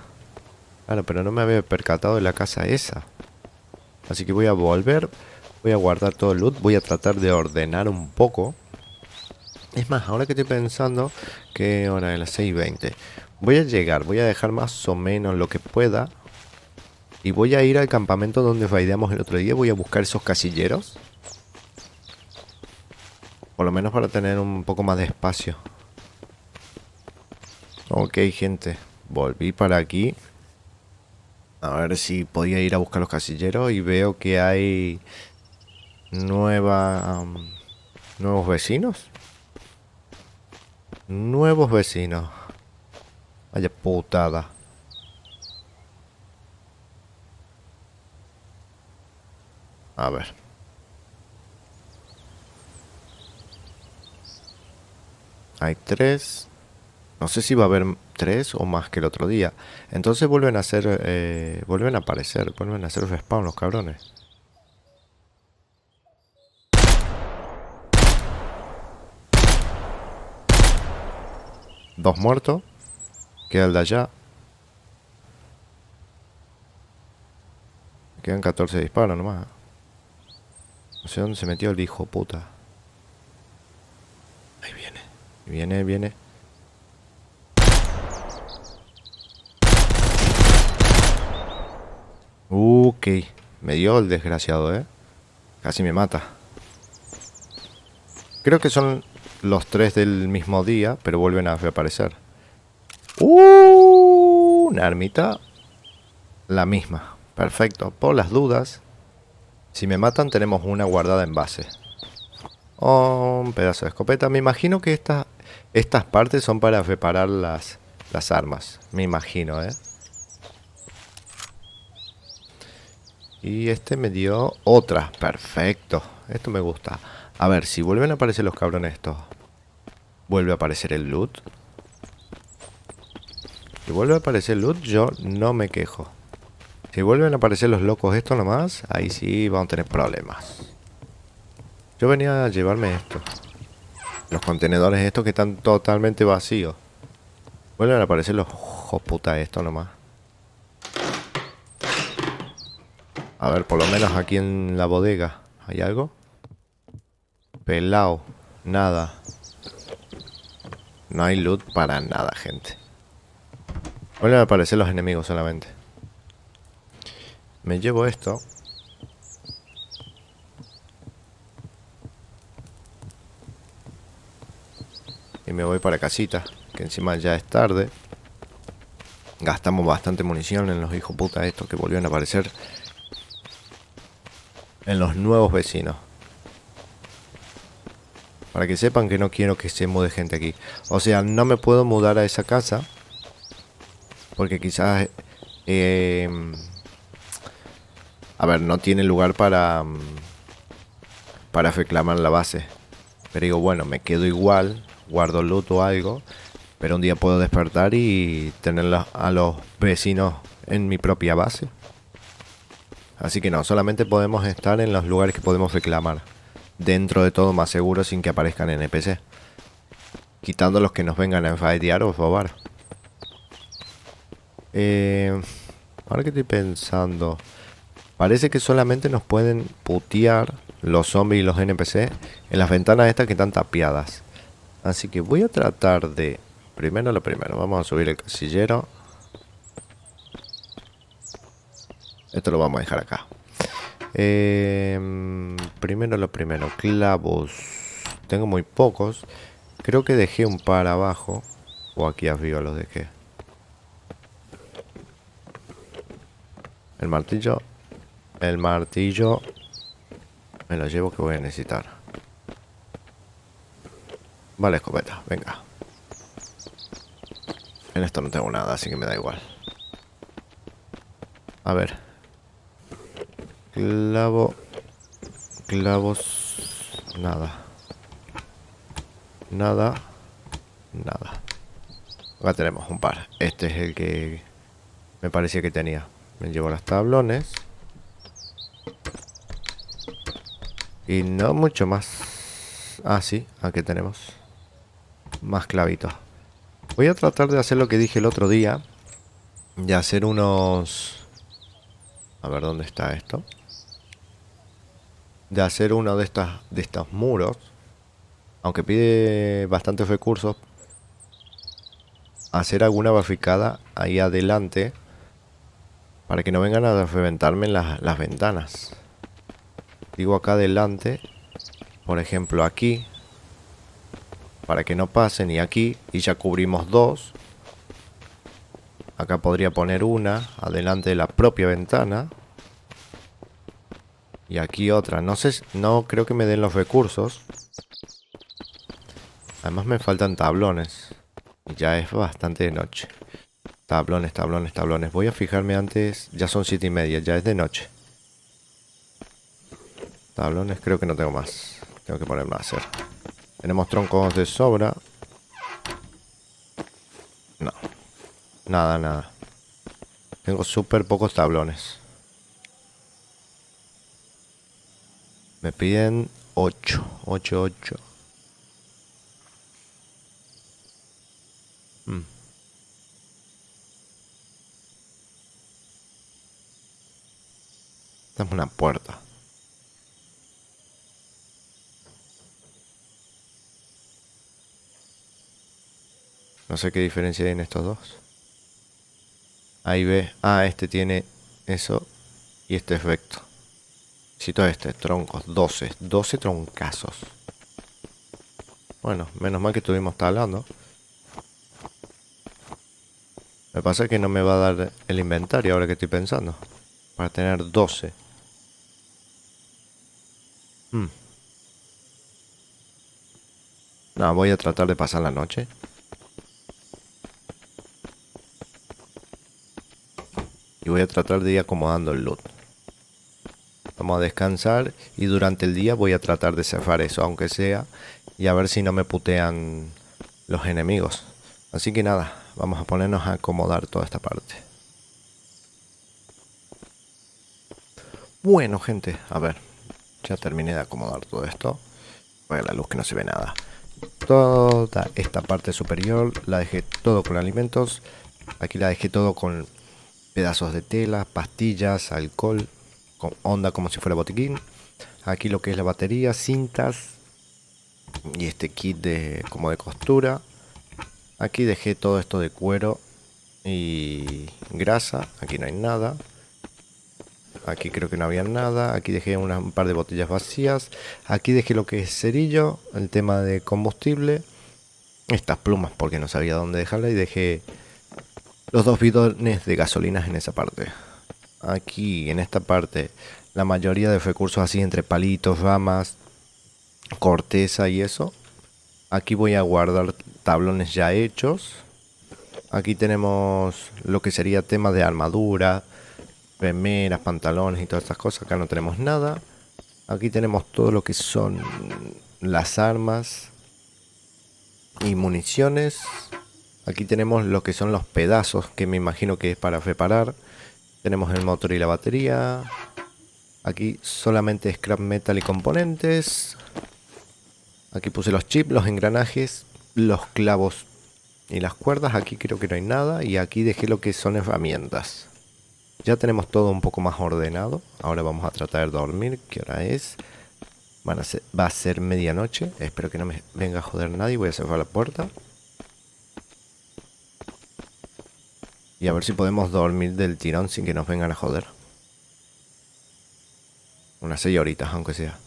Claro, pero no me había percatado de la casa esa. Así que voy a volver. Voy a guardar todo el loot. Voy a tratar de ordenar un poco. Es más, ahora que estoy pensando que ahora es las 6:20. Voy a llegar, voy a dejar más o menos lo que pueda. Y voy a ir al campamento donde raideamos el otro día. Voy a buscar esos casilleros. Por lo menos para tener un poco más de espacio. Ok, gente. Volví para aquí. A ver si podía ir a buscar los casilleros. Y veo que hay nuevos vecinos. Nuevos vecinos. Vaya putada. A ver. Hay 3. No sé si va a haber 3 o más que el otro día. Entonces vuelven a ser... vuelven a aparecer. Vuelven a ser respawn los cabrones. 2 muertos. Queda el de allá. Quedan 14 disparos nomás. No sé dónde se metió el hijo puta. Ahí viene. Viene. Ok. Me dio el desgraciado, Casi me mata. Creo que son los 3 del mismo día, pero vuelven a reaparecer. Una armita. La misma. Perfecto. Por las dudas. Si me matan tenemos una guardada en base. Oh, un pedazo de escopeta. Me imagino que estas partes son para reparar las armas. Me imagino, Y este me dio otra. Perfecto. Esto me gusta. A ver, si vuelven a aparecer los cabrones estos. ¿Vuelve a aparecer el loot? Si vuelve a aparecer el loot, yo no me quejo. Si vuelven a aparecer los locos estos nomás, ahí sí vamos a tener problemas. Yo venía a llevarme esto. Los contenedores estos que están totalmente vacíos. Vuelven a aparecer los puta estos nomás. A ver, por lo menos aquí en la bodega. ¿Hay algo? Pelao. Nada. No hay loot para nada, gente. Vuelven a aparecer los enemigos solamente. Me llevo esto. Y me voy para casita. Que encima ya es tarde. Gastamos bastante munición en los hijos puta estos que volvieron a aparecer. En los nuevos vecinos. Para que sepan que no quiero que se mude gente aquí. O sea, no me puedo mudar a esa casa. Porque quizás... a ver, no tiene lugar para reclamar la base. Pero digo, bueno, me quedo igual. Guardo loot o algo. Pero un día puedo despertar y tener a los vecinos en mi propia base. Así que no, solamente podemos estar en los lugares que podemos reclamar. Dentro de todo más seguro sin que aparezcan NPC. Quitando los que nos vengan a enfadear o robar. Ahora que estoy pensando. Parece que solamente nos pueden putear los zombies y los NPC en las ventanas estas que están tapiadas. Así que voy a tratar de... Primero lo primero, vamos a subir el casillero. Esto lo vamos a dejar acá. Primero lo primero, clavos. Tengo muy pocos. Creo que dejé un par abajo. O aquí arriba los dejé. El martillo. El martillo. Me lo llevo que voy a necesitar. Vale, escopeta, venga. En esto no tengo nada, así que me da igual. A ver. Clavos. Nada. Nada. Acá tenemos un par. Este es el que me parecía que tenía. Me llevo los tablones. Y no mucho más. Ah, sí, aquí tenemos más clavitos. Voy a tratar de hacer lo que dije el otro día. De hacer unos... A ver, ¿dónde está esto? De hacer uno de estos muros. Aunque pide bastantes recursos. hacer alguna barricada ahí adelante para que no vengan a reventarme las ventanas. Digo acá adelante, por ejemplo aquí, para que no pasen, y aquí, y ya cubrimos dos. Acá podría poner una adelante de la propia ventana. Y aquí otra. No sé, no creo que me den los recursos. Además me faltan tablones. Y ya es bastante de noche. Tablones, tablones, tablones. Voy a fijarme antes. Ya son 7:30, ya es de noche. Tablones creo que no tengo más. Tengo que ponerme a hacer. Tenemos troncos de sobra. No. Nada, nada. Tengo súper pocos tablones. Me piden 8. 8, 8. Esta es una puerta. No sé qué diferencia hay en estos dos. Ahí ve. Ah, este tiene eso. Y este es recto. Necesito este. Troncos. 12. 12 troncazos. Bueno, menos mal que estuvimos talando. Me pasa que no me va a dar el inventario ahora que estoy pensando. Para tener 12. No, voy a tratar de pasar la noche. Y voy a tratar de ir acomodando el loot. Vamos a descansar y durante el día voy a tratar de cefar eso, aunque sea. Y a ver si no me putean los enemigos. Así que nada, vamos a ponernos a acomodar toda esta parte. Bueno, gente, a ver. Ya terminé de acomodar todo esto. Voy a la luz que no se ve nada. Toda esta parte superior la dejé todo con alimentos. Aquí la dejé todo con pedazos de tela, pastillas, alcohol, con onda como si fuera botiquín. Aquí lo que es la batería, cintas y este kit de como de costura. Aquí dejé todo esto de cuero y grasa. Aquí no hay nada. Aquí creo que no había nada. Aquí dejé un par de botellas vacías. Aquí dejé lo que es cerillo, el tema de combustible. Estas plumas porque no sabía dónde dejarla. Y dejé los 2 bidones de gasolinas en esa parte. Aquí en esta parte la mayoría de recursos así entre palitos, ramas, corteza y eso. Aquí voy a guardar tablones ya hechos. Aquí tenemos lo que sería tema de armadura, remeras, pantalones y todas estas cosas. Acá no tenemos nada. Aquí tenemos todo lo que son las armas y municiones. Aquí tenemos lo que son los pedazos, que me imagino que es para reparar. Tenemos el motor y la batería. Aquí solamente scrap metal y componentes. Aquí puse los chips, los engranajes, los clavos y las cuerdas. Aquí creo que no hay nada. Y aquí dejé lo que son herramientas. Ya tenemos todo un poco más ordenado. Ahora vamos a tratar de dormir. ¿Qué hora es? Va a ser medianoche. Espero que no me venga a joder nadie. Voy a cerrar la puerta. Y a ver si podemos dormir del tirón sin que nos vengan a joder. Unas 6 horitas, aunque sea.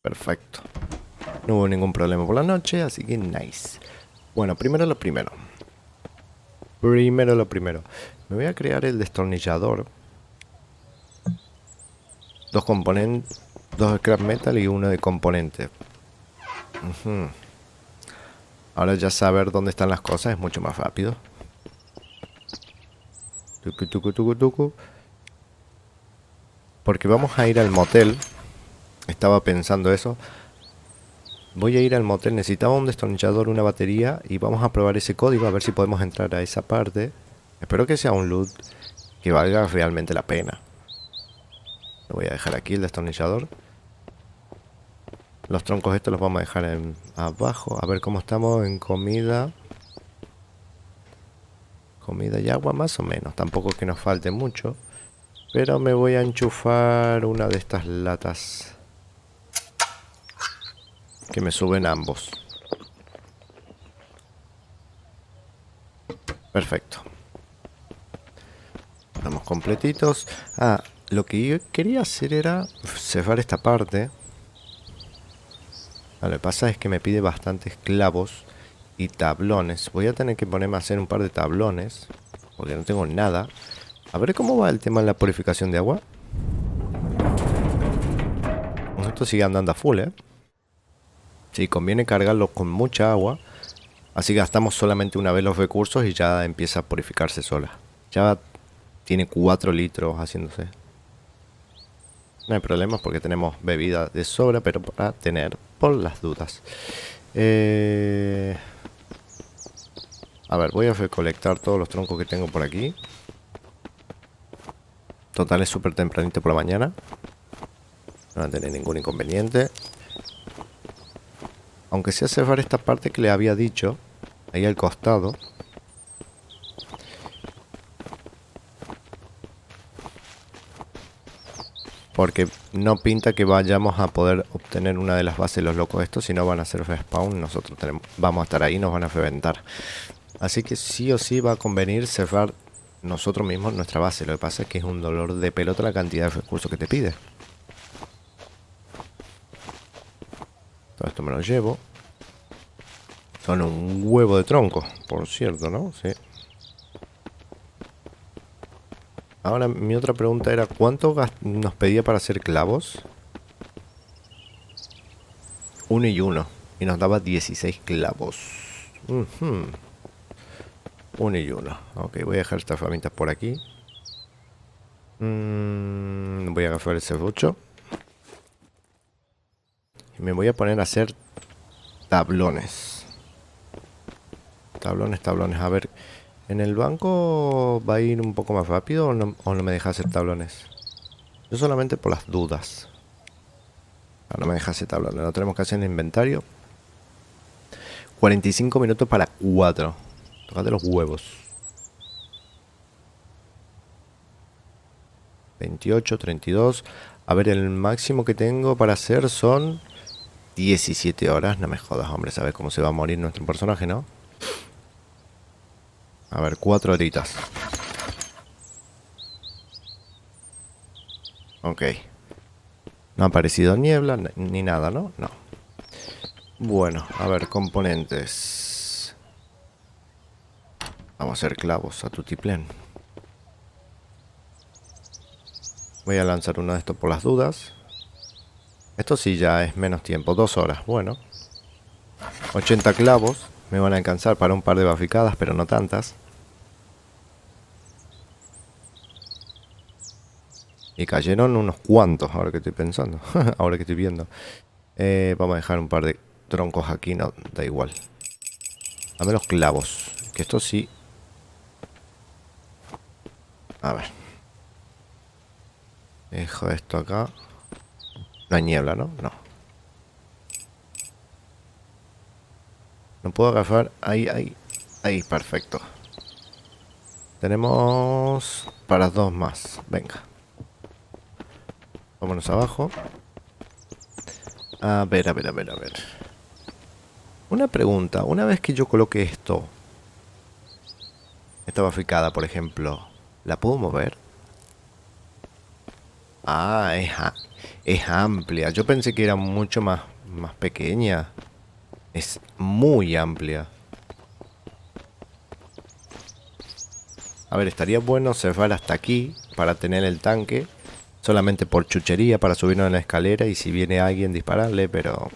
Perfecto. No hubo ningún problema por la noche, así que nice. Bueno, primero lo primero. Primero lo primero. Me voy a crear el destornillador. 2 componentes, 2 scrap metal y uno de componente. Ahora ya saber dónde están las cosas es mucho más rápido. Tucu, tucu, tucu, tucu. Porque vamos a ir al motel. Estaba pensando eso. Voy a ir al motel. Necesitaba un destornillador, una batería. Y vamos a probar ese código a ver si podemos entrar a esa parte. Espero que sea un loot que valga realmente la pena. Lo voy a dejar aquí el destornillador. Los troncos estos los vamos a dejar abajo. A ver cómo estamos en comida. Comida y agua más o menos. Tampoco que nos falte mucho. Pero me voy a enchufar una de estas latas. que me suben ambos. Perfecto. Estamos completitos. Ah, lo que yo quería hacer era cerrar esta parte. Lo que pasa es que me pide bastantes clavos y tablones. Voy a tener que ponerme a hacer un par de tablones, porque no tengo nada. A ver cómo va el tema de la purificación de agua. Esto sigue andando a full, ¿eh? Sí, conviene cargarlo con mucha agua. Así gastamos solamente una vez los recursos y ya empieza a purificarse sola. Ya tiene 4 litros haciéndose. No hay problemas porque tenemos bebida de sobra, pero para tener por las dudas. A ver, voy a recolectar todos los troncos que tengo por aquí. Total, es súper tempranito por la mañana. No va a tener ningún inconveniente. Aunque sea cerrar esta parte que le había dicho, ahí al costado. Porque no pinta que vayamos a poder obtener una de las bases de los locos estos, si no van a hacer respawn, nosotros vamos a estar ahí y nos van a reventar. Así que sí o sí va a convenir cerrar nosotros mismos nuestra base. Lo que pasa es que es un dolor de pelota la cantidad de recursos que te pide. Todo esto me lo llevo. Son un huevo de tronco, por cierto, ¿no? Sí. Ahora mi otra pregunta era, ¿cuánto nos pedía para hacer clavos? 1 y 1. Y nos daba 16 clavos. 1 y 1. Ok, voy a dejar estas herramientas por aquí. Voy a agarrar el serrucho. Y me voy a poner a hacer tablones. Tablones. A ver, ¿en el banco va a ir un poco más rápido o no me deja hacer tablones? Yo solamente por las dudas. No me deja hacer tablones. Lo tenemos que hacer en el inventario. 45 minutos para 4. Tócate los huevos. 28, 32. A ver, el máximo que tengo para hacer son 17 horas. No me jodas, hombre. ¿Sabes cómo se va a morir nuestro personaje, no? A ver, 4 horitas. Ok. No ha aparecido niebla ni nada, ¿no? No. Bueno, a ver, componentes. Vamos a hacer clavos a tutiplén. Voy a lanzar uno de estos por las dudas. Esto sí ya es menos tiempo, 2 horas. Bueno. 80 clavos. Me van a alcanzar para un par de baficadas, pero no tantas. Y cayeron unos cuantos, ahora que estoy pensando. Ahora que estoy viendo. Vamos a dejar un par de troncos aquí, no, da igual. Dame los clavos. Que esto sí. A ver. Dejo esto acá. No hay niebla, ¿no? No. No puedo agarrar. Ahí, perfecto. Tenemos para 2 más. Venga. Vámonos abajo. A ver. Una pregunta. Una vez que yo coloque esto, esta baficada, por ejemplo, ¿la puedo mover? Ah, es amplia. Yo pensé que era mucho más pequeña. Es muy amplia. A ver, estaría bueno cerrar hasta aquí para tener el tanque. Solamente por chuchería para subirnos en la escalera y si viene alguien dispararle, pero...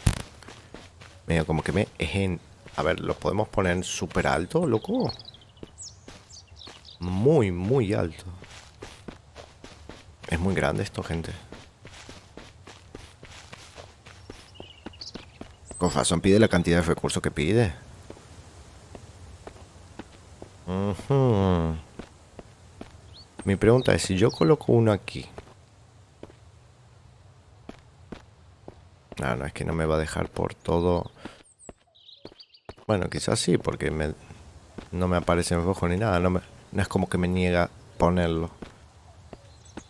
medio como que me... A ver, ¿lo podemos poner súper alto, loco? Muy alto. Es muy grande esto, gente. Con razón pide la cantidad de recursos que pide. Mi pregunta es, si yo coloco uno aquí... No, es que no me va a dejar por todo... Bueno, quizás sí, porque no me aparece en rojo ni nada. No es como que me niega ponerlo.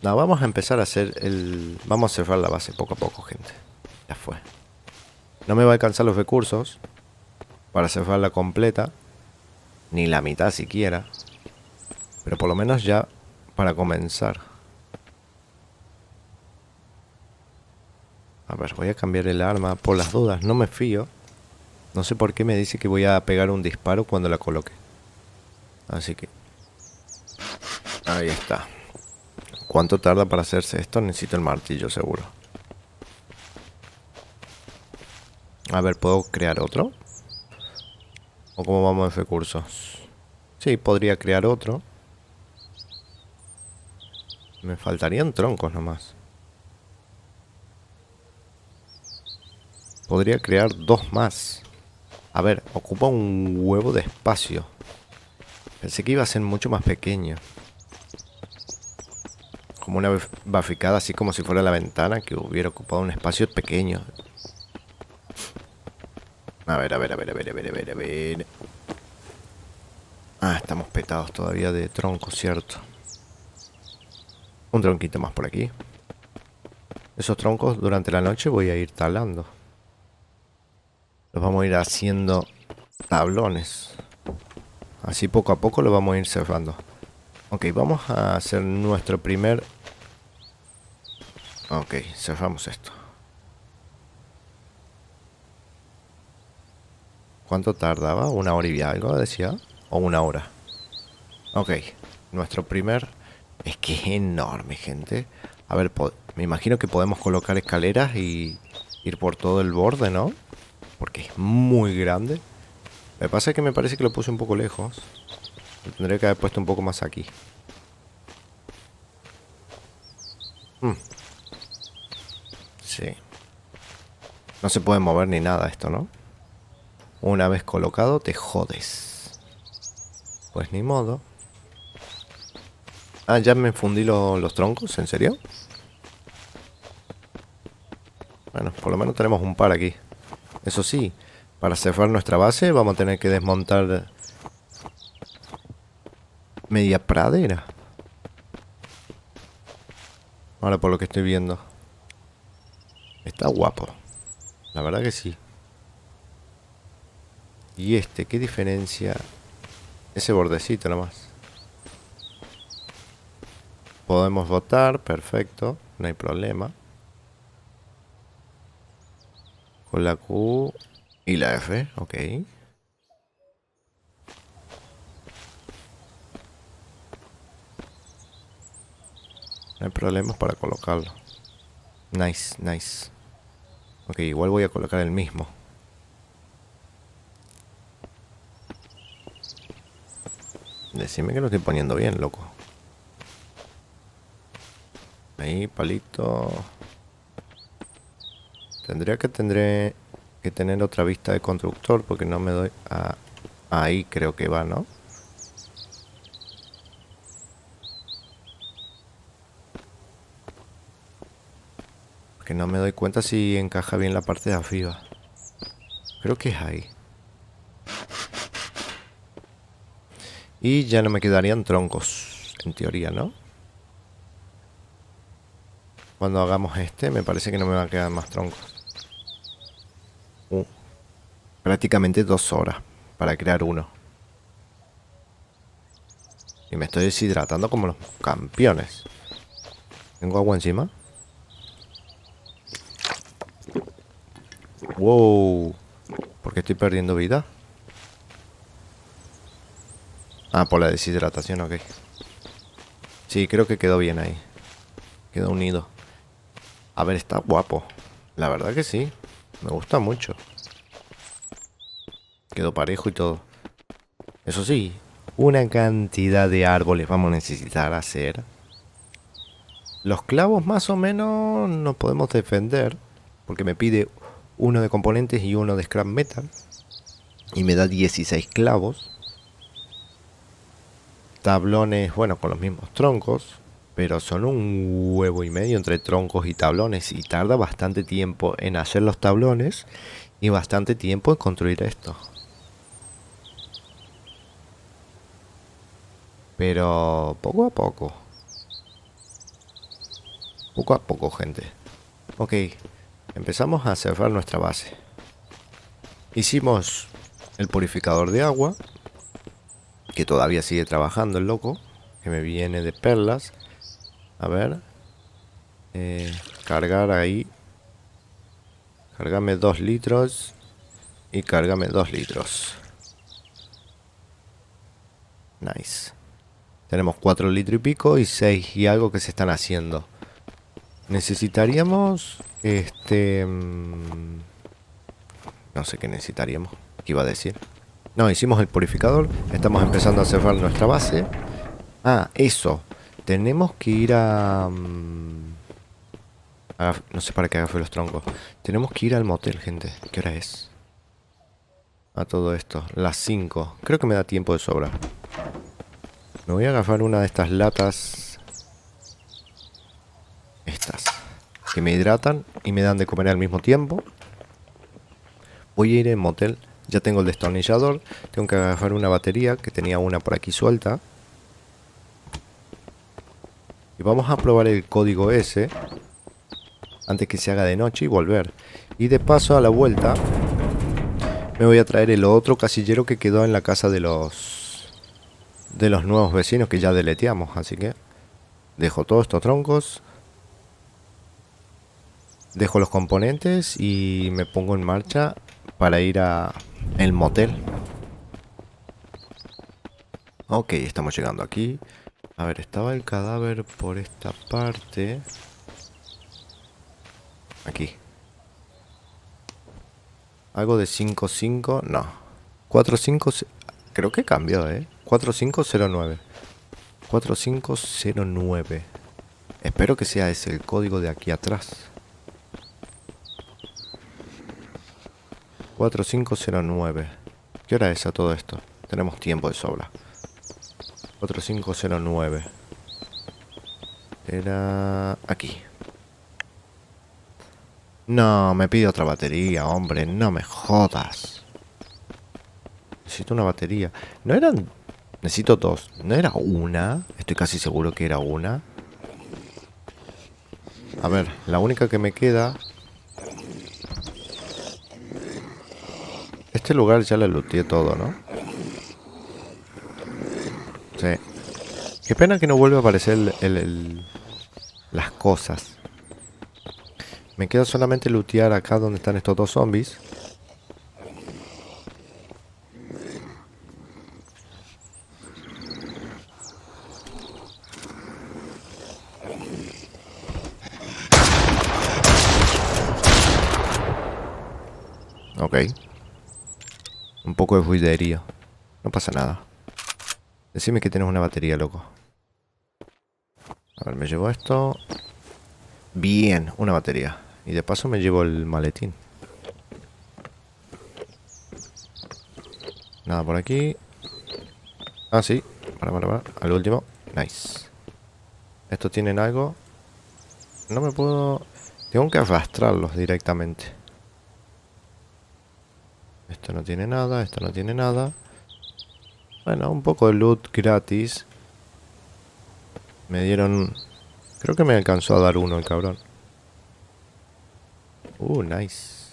No, vamos a empezar a hacer el... Vamos a cerrar la base poco a poco, gente. Ya fue. No me va a alcanzar los recursos para cerrarla completa, ni la mitad siquiera. Pero por lo menos ya para comenzar. A ver, voy a cambiar el arma por las dudas, no me fío. No sé por qué me dice que voy a pegar un disparo cuando la coloque. Así que... ahí está. ¿Cuánto tarda para hacerse esto? Necesito el martillo seguro. A ver, ¿puedo crear otro? ¿O cómo vamos de recursos? Sí, podría crear otro. Me faltarían troncos nomás. Podría crear dos más. A ver, ocupa un huevo de espacio. Pensé que iba a ser mucho más pequeño. Como una barricada, así como si fuera la ventana, que hubiera ocupado un espacio pequeño. A ver, a ver, a ver, a ver, a ver, a ver, a ver. Ah, estamos petados todavía de troncos, cierto. Un tronquito más por aquí. Esos troncos durante la noche voy a ir talando. Los vamos a ir haciendo tablones. Así poco a poco lo vamos a ir cerrando. Ok, vamos a hacer nuestro primer... ok, cerramos esto. ¿Cuánto tardaba? ¿Una hora y algo decía? ¿O una hora? Ok, nuestro primer... es que es enorme, gente. A ver, me imagino que podemos colocar escaleras y ir por todo el borde, ¿no? Porque es muy grande. Lo que pasa es que me parece que lo puse un poco lejos. Lo tendría que haber puesto un poco más aquí. Sí. No se puede mover ni nada esto, ¿no? Una vez colocado te jodes. Pues ni modo. Ah, ya me fundí los troncos, ¿en serio? Bueno, por lo menos tenemos un par aquí. Eso sí, para cerrar nuestra base vamos a tener que desmontar media pradera. Ahora por lo que estoy viendo. Está guapo. La verdad que sí. Y este, ¿qué diferencia? Ese bordecito nomás. Podemos votar, perfecto, no hay problema. Con la Q y la F, ok. No hay problemas para colocarlo. Nice, nice. Ok, igual voy a colocar el mismo. Decime que lo estoy poniendo bien, loco. Ahí, palito. Tendré que tener otra vista de constructor porque no me doy a... ahí creo que va, ¿no? Porque no me doy cuenta si encaja bien la parte de arriba. Creo que es ahí. Y ya no me quedarían troncos, en teoría, ¿no? Cuando hagamos este, me parece que no me van a quedar más troncos. Prácticamente 2 horas para crear uno. Y me estoy deshidratando como los campeones. ¿Tengo agua encima? Wow. ¿Por qué estoy perdiendo vida? Ah, por la deshidratación, ok. Sí, creo que quedó bien ahí. Quedó unido. A ver, está guapo. La verdad que sí. Me gusta mucho. Quedó parejo y todo. Eso sí, una cantidad de árboles vamos a necesitar hacer. Los clavos más o menos nos podemos defender. Porque me pide uno de componentes y uno de scrap metal. Y me da 16 clavos. Tablones, bueno, con los mismos troncos. Pero son un huevo y medio entre troncos y tablones. Y tarda bastante tiempo en hacer los tablones. Y bastante tiempo en construir esto. Pero poco a poco. Poco a poco, gente. Ok, empezamos a cerrar nuestra base. Hicimos el purificador de agua, que todavía sigue trabajando el loco, que me viene de perlas. A ver. Cargar ahí. Cárgame 2 litros. Y cárgame 2 litros. Nice. Tenemos 4 litros y pico y 6 y algo que se están haciendo. Necesitaríamos... no sé qué necesitaríamos. ¿Qué iba a decir? No, hicimos el purificador. Estamos empezando a cerrar nuestra base. Ah, eso. Tenemos que ir a... no sé para qué agafe los troncos. Tenemos que ir al motel, gente. ¿Qué hora es? A todo esto. Las 5. Creo que me da tiempo de sobra. Me voy a agafar una de estas latas. Estas. Que me hidratan y me dan de comer al mismo tiempo. Voy a ir al motel. Ya tengo el destornillador. Tengo que agafar una batería, que tenía una por aquí suelta. Y vamos a probar el código ese antes que se haga de noche y volver. Y de paso, a la vuelta, me voy a traer el otro casillero que quedó en la casa de los nuevos vecinos que ya deleteamos. Así que dejo todos estos troncos, dejo los componentes y me pongo en marcha para ir a el motel. Ok, estamos llegando aquí. A ver, estaba el cadáver por esta parte. Aquí. Algo de 5.5, no. 4.5, creo que cambió, 4509. 4509. Espero que sea ese el código de aquí atrás. 4509. ¿Qué hora es a todo esto? Tenemos tiempo de sobra. 4509. Era aquí. No, me pide otra batería, hombre. No me jodas. Necesito una batería. No eran... Necesito 2. ¿No era una? Estoy casi seguro que era una. A ver, la única que me queda... Este lugar ya lo looteé todo, ¿no? Sí. Qué pena que no vuelva a aparecer las cosas. Me queda solamente lootear acá donde están estos dos zombies. Ok. Un poco de buidería. No pasa nada. Decime que tienes una batería, loco. A ver, me llevo esto. Bien, una batería. Y de paso me llevo el maletín. Nada por aquí. Ah, sí. Para. Al último. Nice. ¿Estos tienen algo? No me puedo... Tengo que arrastrarlos directamente. Esto no tiene nada, esto no tiene nada. Bueno, un poco de loot gratis. Me dieron... Creo que me alcanzó a dar uno el cabrón. Nice.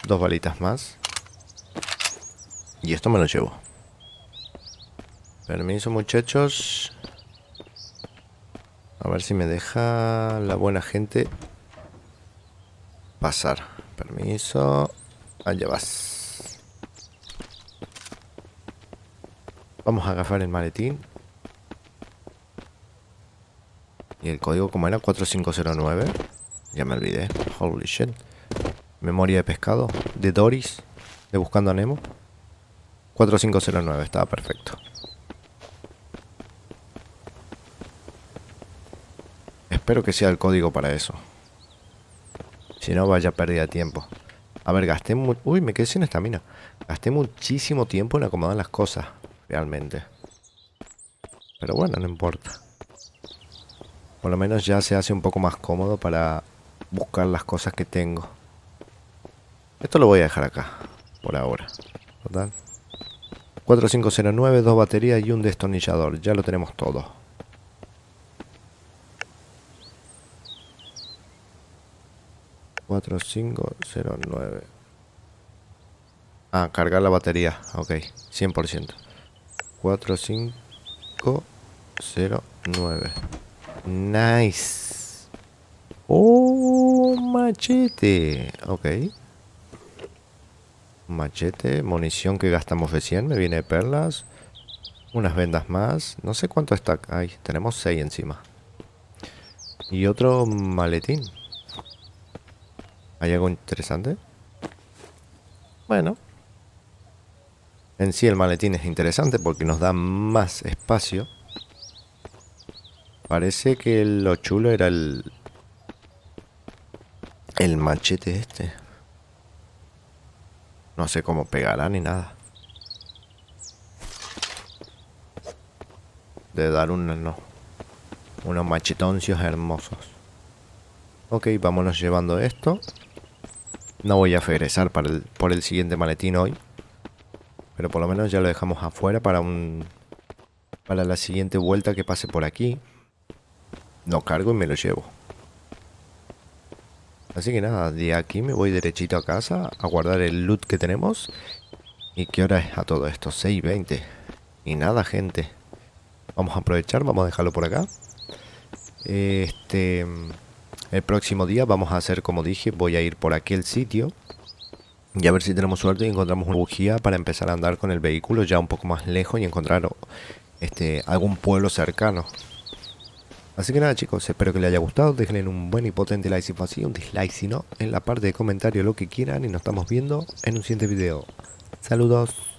2 balitas más. Y esto me lo llevo. Permiso, muchachos. A ver si me deja la buena gente pasar. Permiso. Allá vas. Vamos a agafar el maletín. Y el código, como era, 4509. Ya me olvidé. Holy shit. Memoria de pescado. De Doris. De Buscando a Nemo. 4509. Estaba perfecto. Espero que sea el código para eso. Si no, vaya pérdida de tiempo. A ver, gasté... Uy, me quedé sin estamina. Gasté muchísimo tiempo en acomodar las cosas. Realmente. Pero bueno, no importa. Por lo menos ya se hace un poco más cómodo para buscar las cosas que tengo. Esto lo voy a dejar acá. Por ahora. Total. 4509, 2 baterías y un destornillador. Ya lo tenemos todo. ...4509... Ah, cargar la batería. Ok, 100%. 4509. Nice. Oh, machete. Ok. Machete, munición que gastamos de 100. Me viene perlas. Unas vendas más. No sé cuánto está. Ay, tenemos 6 encima. Y otro maletín. ¿Hay algo interesante? Bueno. En sí el maletín es interesante porque nos da más espacio. Parece que lo chulo era el machete este. No sé cómo pegará ni nada. De dar no, unos machetoncios hermosos. Ok, vámonos llevando esto. No voy a regresar por el siguiente maletín hoy. Pero por lo menos ya lo dejamos afuera para la siguiente vuelta que pase por aquí. Lo cargo y me lo llevo. Así que nada, de aquí me voy derechito a casa a guardar el loot que tenemos. ¿Y qué hora es a todo esto? 6:20. Y nada, gente. Vamos a aprovechar, vamos a dejarlo por acá. El próximo día vamos a hacer, como dije, voy a ir por aquel sitio. Y a ver si tenemos suerte y encontramos una bujía para empezar a andar con el vehículo ya un poco más lejos y encontrar algún pueblo cercano. Así que nada, chicos, espero que les haya gustado. Déjenle un buen y potente like si fue así, un dislike si no, en la parte de comentarios lo que quieran y nos estamos viendo en un siguiente video. Saludos.